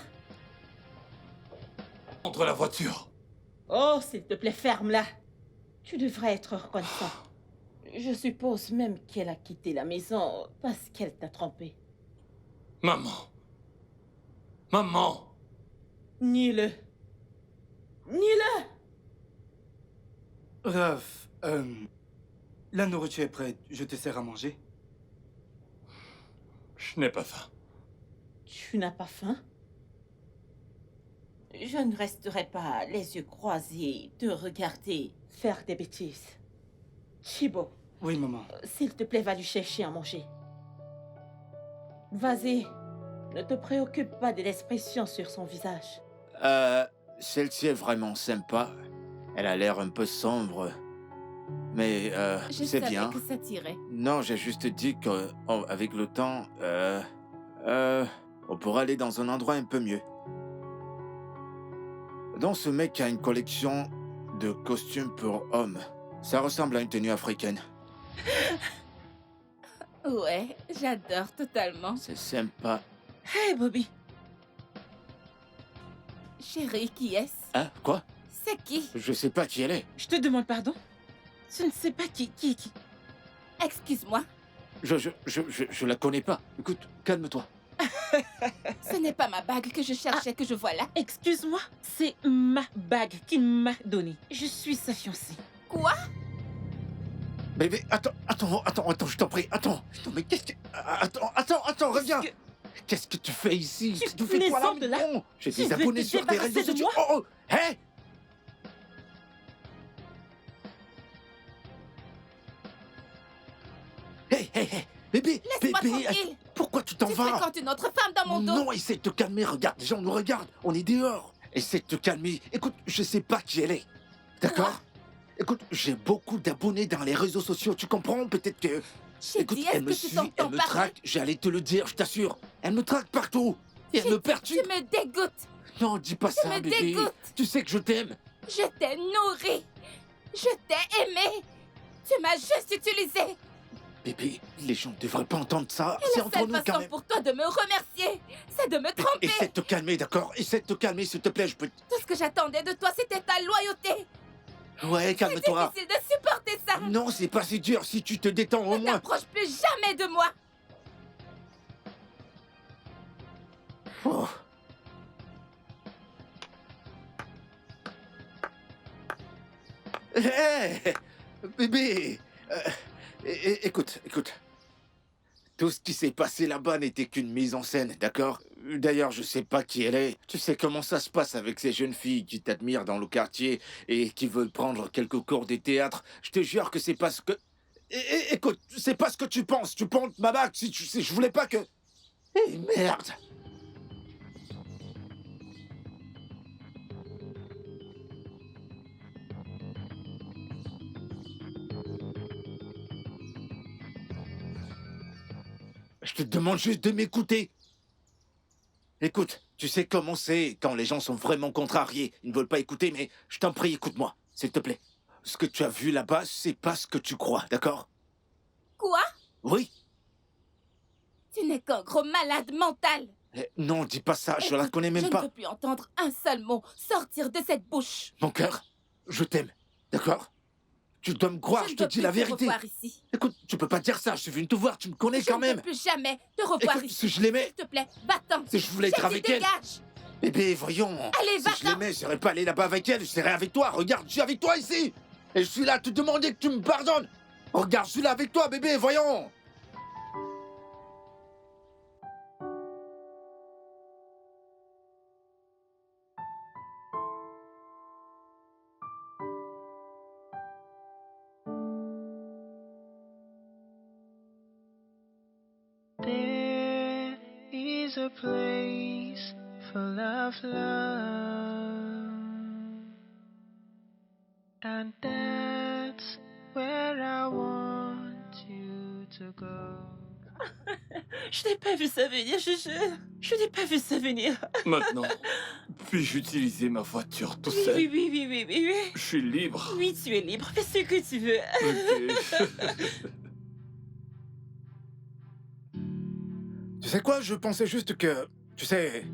Speaker 3: Entre la voiture.
Speaker 2: Oh, s'il te plaît, ferme-la. Tu devrais être reconnaissant. Je suppose même qu'elle a quitté la maison parce qu'elle t'a trompé.
Speaker 3: Maman. Maman.
Speaker 2: Nie-le. Nie-le.
Speaker 8: Raph, la nourriture est prête. Je te sers à manger.
Speaker 3: Je n'ai pas faim.
Speaker 2: Tu n'as pas faim? Je ne resterai pas les yeux croisés te regarder faire des bêtises. Chibo,
Speaker 8: Oui, maman.
Speaker 2: s'il te plaît, va lui chercher à manger. Vas-y, ne te préoccupe pas de l'expression sur son visage.
Speaker 4: Celle-ci est vraiment sympa. Elle a l'air un peu sombre. Mais
Speaker 6: Je
Speaker 4: c'est
Speaker 6: savais
Speaker 4: bien.
Speaker 6: que ça tirait.
Speaker 4: Non, j'ai juste dit qu'avec le temps, on pourra aller dans un endroit un peu mieux. Donc ce mec a une collection de costumes pour hommes. Ça ressemble à une tenue africaine.
Speaker 6: Ouais, j'adore totalement.
Speaker 4: C'est sympa.
Speaker 1: Hey, Bobby.
Speaker 6: Chérie, qui est-ce?
Speaker 4: Hein? Quoi?
Speaker 6: C'est qui?
Speaker 4: Je sais pas qui elle est.
Speaker 1: Je te demande pardon. Je ne sais pas qui est qui.
Speaker 6: Excuse-moi,
Speaker 4: Je la connais pas. Écoute, calme-toi.
Speaker 6: ce n'est pas ma bague que je cherchais, que je vois là.
Speaker 1: Excuse-moi, c'est ma bague qu'il m'a donnée. Je suis sa fiancée.
Speaker 6: Quoi?
Speaker 4: Bébé, attends, je t'en prie, attends. Non, mais qu'est-ce que... Attends, reviens. Qu'est-ce que tu fais ici?
Speaker 1: Tu
Speaker 4: fais quoi
Speaker 1: descends de là.
Speaker 4: Non, j'ai
Speaker 1: Je
Speaker 4: des
Speaker 1: vais
Speaker 4: abonnés
Speaker 1: te
Speaker 4: sur tes
Speaker 1: débarrasser
Speaker 4: réseaux
Speaker 1: de
Speaker 4: sociaux.
Speaker 1: moi.
Speaker 4: Oh, hé! Hé, bébé,
Speaker 6: Laisse-moi
Speaker 4: bébé,
Speaker 6: tranquille.
Speaker 4: pourquoi tu t'en
Speaker 6: Tu
Speaker 4: vas?
Speaker 6: fréquentes une autre femme dans mon dos.
Speaker 4: Non, essaie de te calmer, regarde, les gens nous regardent, on est dehors. Essaie de te calmer. Écoute, je sais pas qui elle est. D'accord?
Speaker 6: Quoi?
Speaker 4: Écoute, j'ai beaucoup d'abonnés dans les réseaux sociaux, tu comprends? Peut-être que...
Speaker 6: J'ai
Speaker 4: Écoute,
Speaker 6: dit, est-ce
Speaker 4: elle me
Speaker 6: que tu
Speaker 4: suit,
Speaker 6: t'entends
Speaker 4: elle me
Speaker 6: parler?
Speaker 4: traque, j'allais te le dire, je t'assure. Elle me traque partout. Et elle me
Speaker 6: Tu
Speaker 4: perturbe.
Speaker 6: me dégoûtes.
Speaker 4: Non, dis pas ça,
Speaker 6: me
Speaker 4: bébé.
Speaker 6: dégoûtes.
Speaker 4: Tu sais que je t'aime.
Speaker 6: Je t'ai nourri. Je t'ai aimé. Tu m'as juste utilisé.
Speaker 4: Bébé, les gens ne devraient pas entendre ça.
Speaker 6: Et
Speaker 4: C'est
Speaker 6: la
Speaker 4: entre
Speaker 6: seule
Speaker 4: nous quand
Speaker 6: façon
Speaker 4: même.
Speaker 6: pour toi de me remercier, c'est de me tromper.
Speaker 4: Essaie de te calmer, d'accord? Essaie de te calmer, s'il te plaît, je peux...
Speaker 6: Tout ce que j'attendais de toi, c'était ta loyauté.
Speaker 4: Ouais,
Speaker 6: C'est
Speaker 4: calme-toi.
Speaker 6: difficile de supporter ça.
Speaker 4: Non, c'est pas si dur si tu te détends au
Speaker 6: Ne
Speaker 4: moins.
Speaker 6: t'approche plus jamais de moi.
Speaker 4: Oh. Hé, bébé, écoute. Tout ce qui s'est passé là-bas n'était qu'une mise en scène, d'accord? D'ailleurs, je sais pas qui elle est. Tu sais comment ça se passe avec ces jeunes filles qui t'admirent dans le quartier et qui veulent prendre quelques cours de théâtre. Je te jure que c'est pas ce que... Écoute, c'est pas ce que tu penses. Tu penses ma bague si tu sais, je voulais pas que... Eh merde! Je te demande juste de m'écouter. Écoute, tu sais comment c'est quand les gens sont vraiment contrariés. Ils ne veulent pas écouter, mais je t'en prie, écoute-moi, s'il te plaît. Ce que tu as vu là-bas, c'est pas ce que tu crois, d'accord?
Speaker 6: Quoi?
Speaker 4: Oui?
Speaker 6: Tu n'es qu'un gros malade mental.
Speaker 4: Non, dis pas ça, je la
Speaker 6: Écoute,
Speaker 4: connais même
Speaker 6: Je ne
Speaker 4: pas.
Speaker 6: veux plus entendre un seul mot sortir de cette bouche.
Speaker 4: Mon cœur, je t'aime, d'accord? Tu dois me croire, je te
Speaker 6: ne veux
Speaker 4: dis
Speaker 6: plus
Speaker 4: la
Speaker 6: te
Speaker 4: vérité.
Speaker 6: revoir ici.
Speaker 4: Écoute, tu peux pas dire ça, je suis venu te voir, tu me connais quand
Speaker 6: Je ne
Speaker 4: même.
Speaker 6: veux plus jamais te revoir
Speaker 4: Écoute,
Speaker 6: ici.
Speaker 4: si je l'aimais,
Speaker 6: S'il te plaît, va-t'en.
Speaker 4: si je voulais être
Speaker 6: J'ai dit
Speaker 4: avec elle.
Speaker 6: dégage.
Speaker 4: Bébé, voyons.
Speaker 6: Allez,
Speaker 4: Si je
Speaker 6: va-t'en.
Speaker 4: l'aimais, je serais pas allé là-bas avec elle, je serais avec toi. Regarde, je suis avec toi ici. Et je suis là à te demander que tu me pardonnes. Regarde, je suis là avec toi, bébé, voyons.
Speaker 5: There is a place full of love, and that's where I want you to go.
Speaker 1: Je n'ai pas vu ça venir, je jure. Je n'ai pas vu ça venir.
Speaker 3: Maintenant, Puis-je utiliser ma voiture tout
Speaker 1: Oui,
Speaker 3: seul?
Speaker 1: oui, oui, oui, oui, oui, oui.
Speaker 3: Je suis libre.
Speaker 1: Oui, tu es libre. Fais ce que tu veux.
Speaker 3: Ok.
Speaker 4: Tu sais quoi, je pensais juste que, tu sais,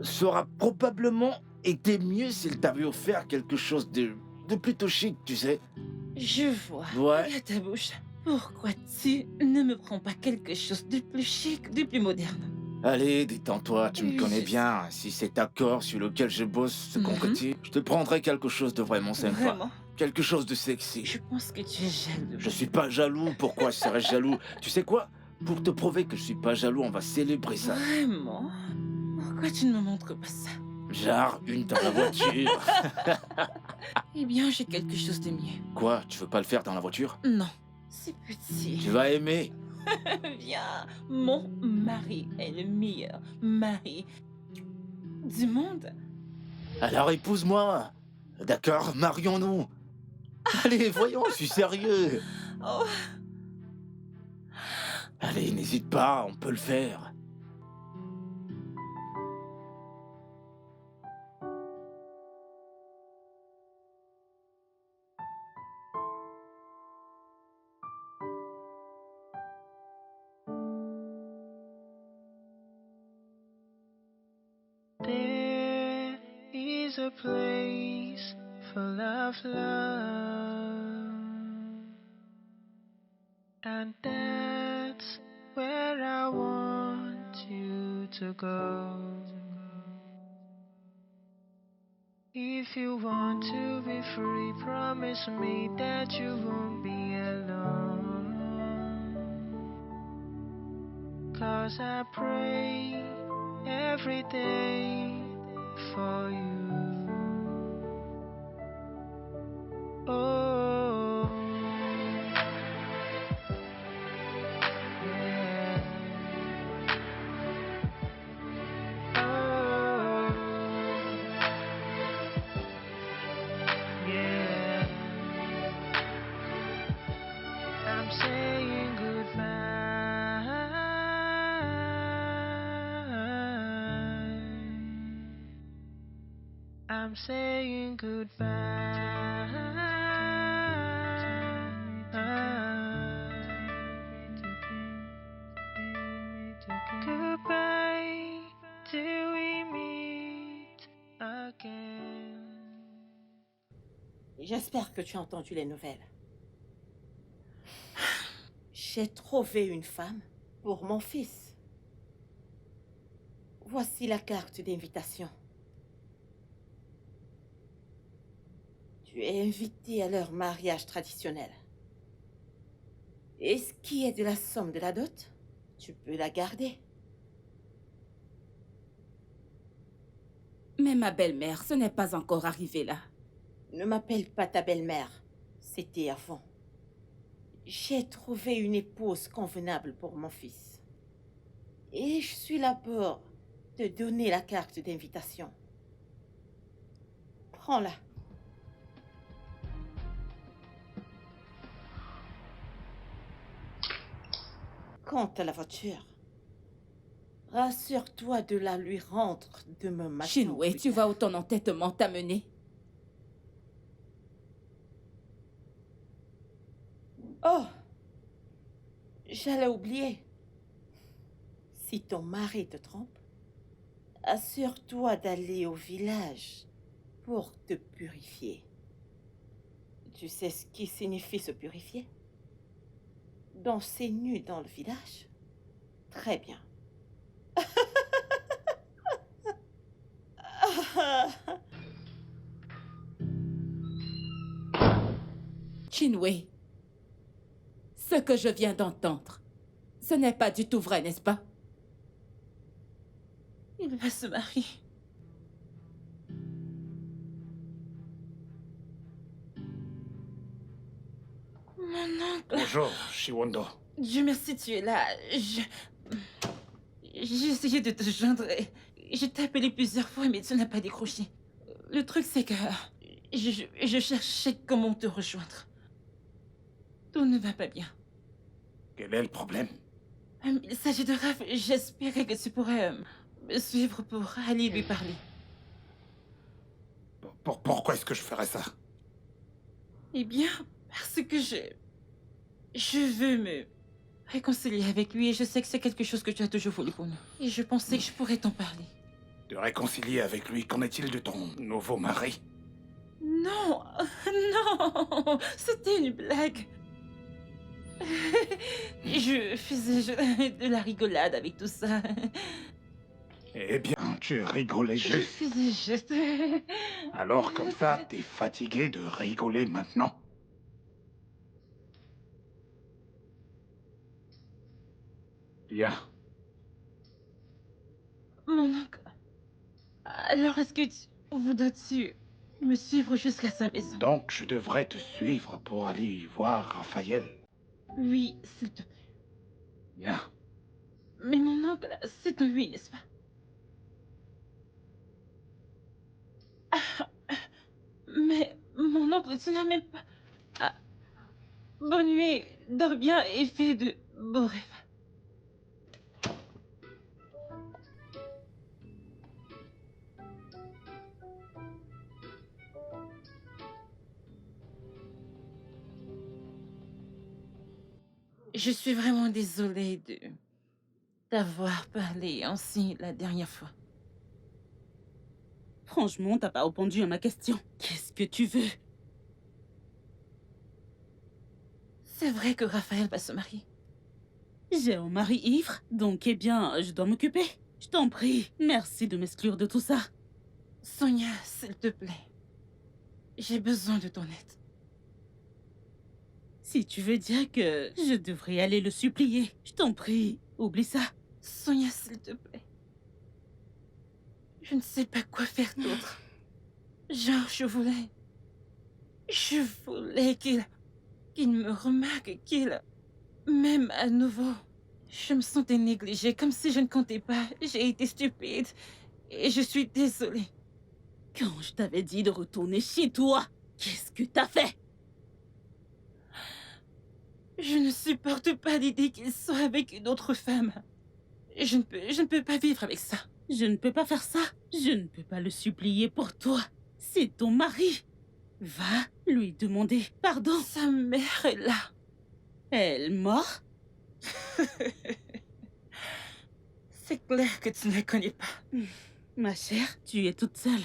Speaker 4: ça aura probablement été mieux s'il t'avait offert quelque chose de plutôt chic, tu sais.
Speaker 1: Je vois.
Speaker 4: Ouais.
Speaker 1: Regarde ta bouche. Pourquoi tu ne me prends pas quelque chose de plus chic, de plus moderne?
Speaker 4: Allez, détends-toi, tu me
Speaker 1: Oui,
Speaker 4: connais
Speaker 1: je
Speaker 4: bien. Si cet accord sur lequel je bosse se concrétise, je te prendrai quelque chose de vraiment sympa.
Speaker 1: Vraiment?
Speaker 4: Quelque chose de sexy.
Speaker 1: Je pense que tu es jaloux.
Speaker 4: Je suis pas jaloux, pourquoi je serais jaloux? Tu sais quoi? Pour te prouver que je suis pas jaloux, on va célébrer ça.
Speaker 1: Vraiment? Pourquoi tu ne me montres pas ça?
Speaker 4: Genre, une dans la voiture.
Speaker 1: Eh bien, j'ai quelque chose de mieux.
Speaker 4: Quoi, tu veux pas le faire dans la voiture?
Speaker 1: Non, c'est petit.
Speaker 4: Tu vas aimer.
Speaker 1: Viens, mon mari est le meilleur mari du monde.
Speaker 4: Alors épouse-moi. D'accord, marions-nous. Allez, voyons, je suis sérieux.
Speaker 1: Oh,
Speaker 4: Allez, n'hésite pas, on peut le faire.
Speaker 5: There is a place full of love, and that's where I want you to go. If you want to be free, promise me that you won't be alone. 'Cause I pray every day for you. Oh, yeah. Oh, yeah. I'm saying goodbye. I'm saying goodbye. Goodbye till we meet again.
Speaker 2: J'espère que tu as entendu les nouvelles. J'ai trouvé une femme pour mon fils. Voici la carte d'invitation. Tu es invité à leur mariage traditionnel. Et ce qui est de la somme de la dot, tu peux la garder.
Speaker 6: Mais ma belle-mère, ce n'est pas encore arrivé là.
Speaker 2: Ne m'appelle pas ta belle-mère. C'était avant. J'ai trouvé une épouse convenable pour mon fils. Et je suis là pour te donner la carte d'invitation. Prends-la. Quant à la voiture, rassure-toi de la lui rendre demain matin.
Speaker 6: Shinwei,
Speaker 2: plus
Speaker 6: tu
Speaker 2: tard.
Speaker 6: vas où ton entêtement t'a mené?
Speaker 2: Oh, j'allais oublier. Si ton mari te trompe, assure-toi d'aller au village pour te purifier. Tu sais ce qui signifie se purifier? Danser nu dans le village? Très bien.
Speaker 6: Shinwei, ce que je viens d'entendre, ce n'est pas du tout vrai, n'est-ce pas?
Speaker 1: il va se marier. Mon oncle.
Speaker 7: Bonjour, Shiwondo.
Speaker 1: Dieu merci, tu es là. J'ai essayé de te joindre et je t'ai appelé plusieurs fois, mais tu n'as pas décroché. Le truc, c'est que je cherchais comment te rejoindre. Tout ne va pas bien.
Speaker 7: Quel est le problème?
Speaker 1: Il s'agit de Raph. J'espérais que tu pourrais me suivre pour aller lui parler.
Speaker 7: Pourquoi est-ce que je ferais ça?
Speaker 1: Eh bien, parce que je veux me réconcilier avec lui et je sais que c'est quelque chose que tu as toujours voulu pour nous. Et je pensais que je pourrais t'en parler.
Speaker 7: De réconcilier avec lui, qu'en est-il de ton nouveau mari?
Speaker 1: Non, non, c'était une blague. Je faisais de la rigolade avec tout ça.
Speaker 7: Eh bien, tu rigolais
Speaker 1: Je
Speaker 7: juste.
Speaker 1: faisais juste...
Speaker 7: Alors comme ça, t'es fatigué de rigoler maintenant? Bien.
Speaker 1: Mon oncle... Alors, est-ce que voudrais-tu me suivre jusqu'à sa maison?
Speaker 7: Donc je devrais te suivre pour aller y voir Raphaël.
Speaker 1: Oui, s'il te plaît.
Speaker 7: Bien.
Speaker 1: Mais mon oncle, c'est lui, n'est-ce pas? Mais mon oncle, tu n'as même pas... Ah, bonne nuit, dors bien et fais de beaux rêves. Je suis vraiment désolée de t'avoir parlé ainsi la dernière fois.
Speaker 2: Franchement, t'as pas répondu à ma question. Qu'est-ce que tu veux?
Speaker 1: C'est vrai que Raphaël va se marier.
Speaker 2: J'ai un mari ivre, donc eh bien, je dois m'occuper. Je t'en prie, merci de m'exclure de tout ça.
Speaker 1: Sonia, s'il te plaît. J'ai besoin de ton aide.
Speaker 2: Si tu veux dire que je devrais aller le supplier, je t'en prie, oublie ça.
Speaker 1: Sonia, s'il te plaît. Je ne sais pas quoi faire d'autre. Genre, je voulais qu'il me remarque, qu'il m'aime à nouveau. Je me sentais négligée, comme si je ne comptais pas. J'ai été stupide et je suis désolée.
Speaker 2: Quand je t'avais dit de retourner chez toi, qu'est-ce que t'as fait?
Speaker 1: Je ne supporte pas l'idée qu'il soit avec une autre femme. Je ne peux pas vivre avec ça.
Speaker 2: Je ne peux pas faire ça. Je ne peux pas le supplier pour toi. C'est ton mari. Va lui demander pardon.
Speaker 1: Sa mère est là.
Speaker 2: Elle mort?
Speaker 1: C'est clair que tu ne la connais pas.
Speaker 2: Ma chère, tu es toute seule.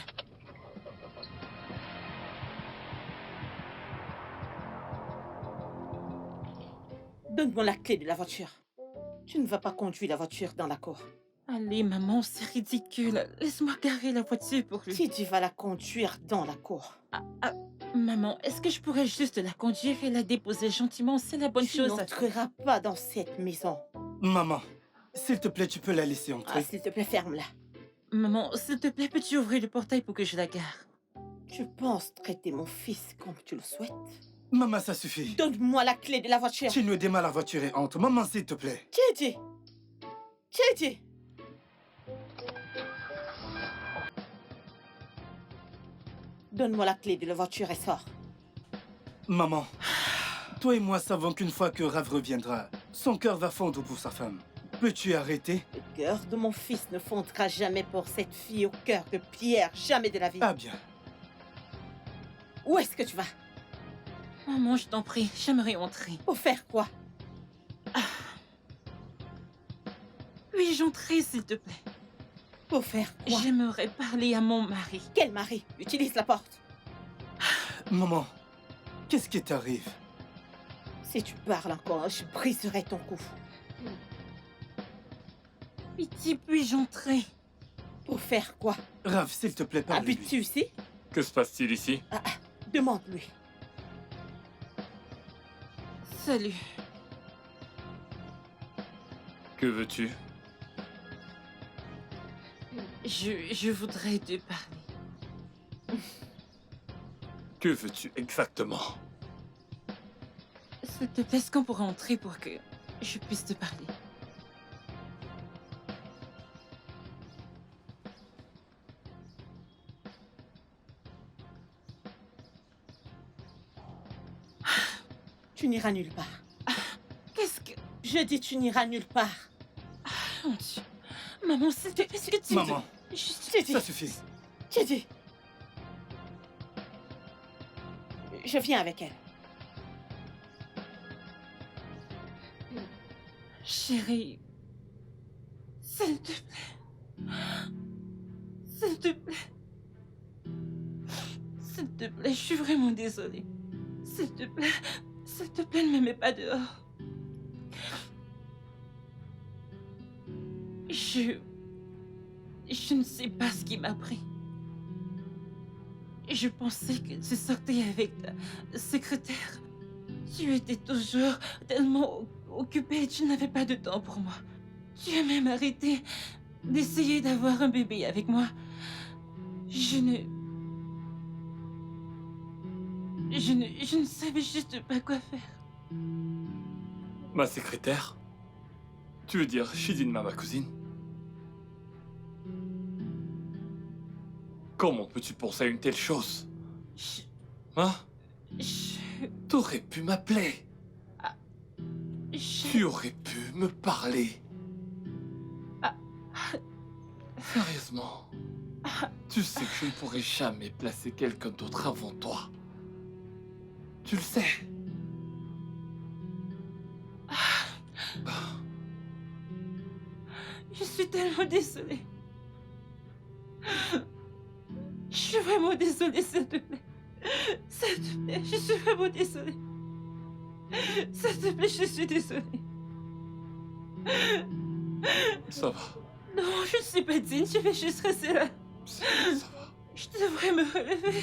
Speaker 11: Donne-moi la clé de la voiture. Tu ne vas pas conduire la voiture dans la cour.
Speaker 1: Allez, maman, c'est ridicule. Laisse-moi garer la voiture pour lui.
Speaker 11: Si tu vas la conduire dans la cour.
Speaker 1: Maman, est-ce que je pourrais juste la conduire et la déposer gentiment? C'est la bonne chose.
Speaker 11: Tu n'entreras pas dans cette maison.
Speaker 8: Maman, s'il te plaît, tu peux la laisser entrer.
Speaker 11: S'il te plaît, ferme-la.
Speaker 1: Maman, s'il te plaît, peux-tu ouvrir le portail pour que je la gare?
Speaker 11: Tu penses traiter mon fils comme tu le souhaites?
Speaker 8: Maman, ça suffit.
Speaker 11: Donne-moi la clé de la voiture.
Speaker 8: Tu nous démarres la voiture et entre. Maman, s'il te plaît.
Speaker 11: Tchédji! Tchédji! Donne-moi la clé de la voiture et sors.
Speaker 8: Maman, toi et moi savons qu'une fois que Rav reviendra, son cœur va fondre pour sa femme. Peux-tu arrêter?
Speaker 11: Le cœur de mon fils ne fondra jamais pour cette fille au cœur de pierre, jamais de la vie.
Speaker 8: Ah bien.
Speaker 11: Où est-ce que tu vas?
Speaker 1: Maman, je t'en prie, j'aimerais entrer.
Speaker 11: Pour faire quoi?
Speaker 1: Puis-je entrer, s'il te plaît?
Speaker 11: Pour faire quoi?
Speaker 1: J'aimerais parler à mon mari.
Speaker 11: Quel mari? Utilise la porte.
Speaker 8: Maman, qu'est-ce qui t'arrive?
Speaker 11: Si tu parles encore, je briserai ton cou.
Speaker 1: Pitié, puis-je entrer?
Speaker 11: Pour faire quoi?
Speaker 8: Rav, s'il te plaît, parle-lui.
Speaker 11: Habites-tu ici?
Speaker 3: Que se passe-t-il ici?
Speaker 11: Demande-lui.
Speaker 1: Salut.
Speaker 3: Que veux-tu?
Speaker 1: Je voudrais te parler.
Speaker 3: Que veux-tu exactement?
Speaker 1: S'il te plaît, est-ce qu'on pourrait entrer pour que je puisse te parler?
Speaker 11: Tu n'iras nulle part.
Speaker 1: Qu'est-ce que...
Speaker 11: Je dis tu n'iras nulle part.
Speaker 1: Mon Dieu. Maman, s'il te plaît, est-ce que tu...
Speaker 8: Maman,
Speaker 11: Tchédji!
Speaker 8: ça suffit.
Speaker 11: Tchédji! Je viens avec elle.
Speaker 1: Chérie, s'il te plaît. S'il te plaît. S'il te plaît, je suis vraiment désolée. S'il te plaît, ne me mets pas dehors. Je ne sais pas ce qui m'a pris. Je pensais que tu sortais avec ta secrétaire. Tu étais toujours tellement occupée, tu n'avais pas de temps pour moi. Tu as même arrêté d'essayer d'avoir un bébé avec moi. Je ne savais juste pas quoi faire.
Speaker 3: Ma secrétaire? Tu veux dire Shidinma, ma cousine? Comment peux-tu penser à une telle chose? Hein? T'aurais pu m'appeler. Tu aurais pu me parler. Sérieusement. Tu sais que je ne pourrai jamais placer quelqu'un d'autre avant toi. Tu le sais.
Speaker 1: Je suis tellement désolée. Je suis vraiment désolée, s'il te plaît. S'il te plaît, je suis vraiment désolée. S'il te plaît, je suis désolée.
Speaker 3: Ça va.
Speaker 1: Non, je ne suis pas digne, je vais juste rester là.
Speaker 3: Ça va.
Speaker 1: Je devrais me relever.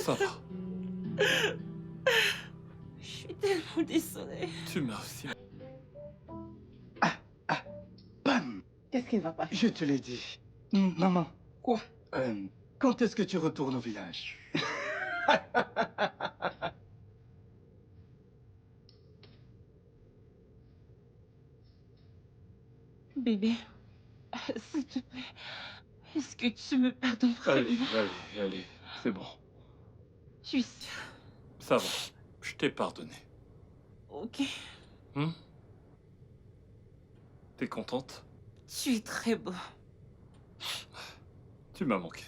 Speaker 3: Ça va.
Speaker 1: Je suis tellement désolée.
Speaker 3: Tu m'as aussi.
Speaker 8: Bam!
Speaker 11: Qu'est-ce qui ne va pas?
Speaker 8: Je te l'ai dit. Maman.
Speaker 11: Quoi?
Speaker 8: Quand est-ce que tu retournes au village?
Speaker 1: Bébé, s'il te plaît, est-ce que tu me pardonnes
Speaker 3: Allez,
Speaker 1: vraiment?
Speaker 3: allez, c'est bon.
Speaker 1: Je suis sûre.
Speaker 3: Ça va. Je t'ai pardonné.
Speaker 1: Ok.
Speaker 3: T'es contente?
Speaker 1: Tu es très beau.
Speaker 3: Tu m'as manqué.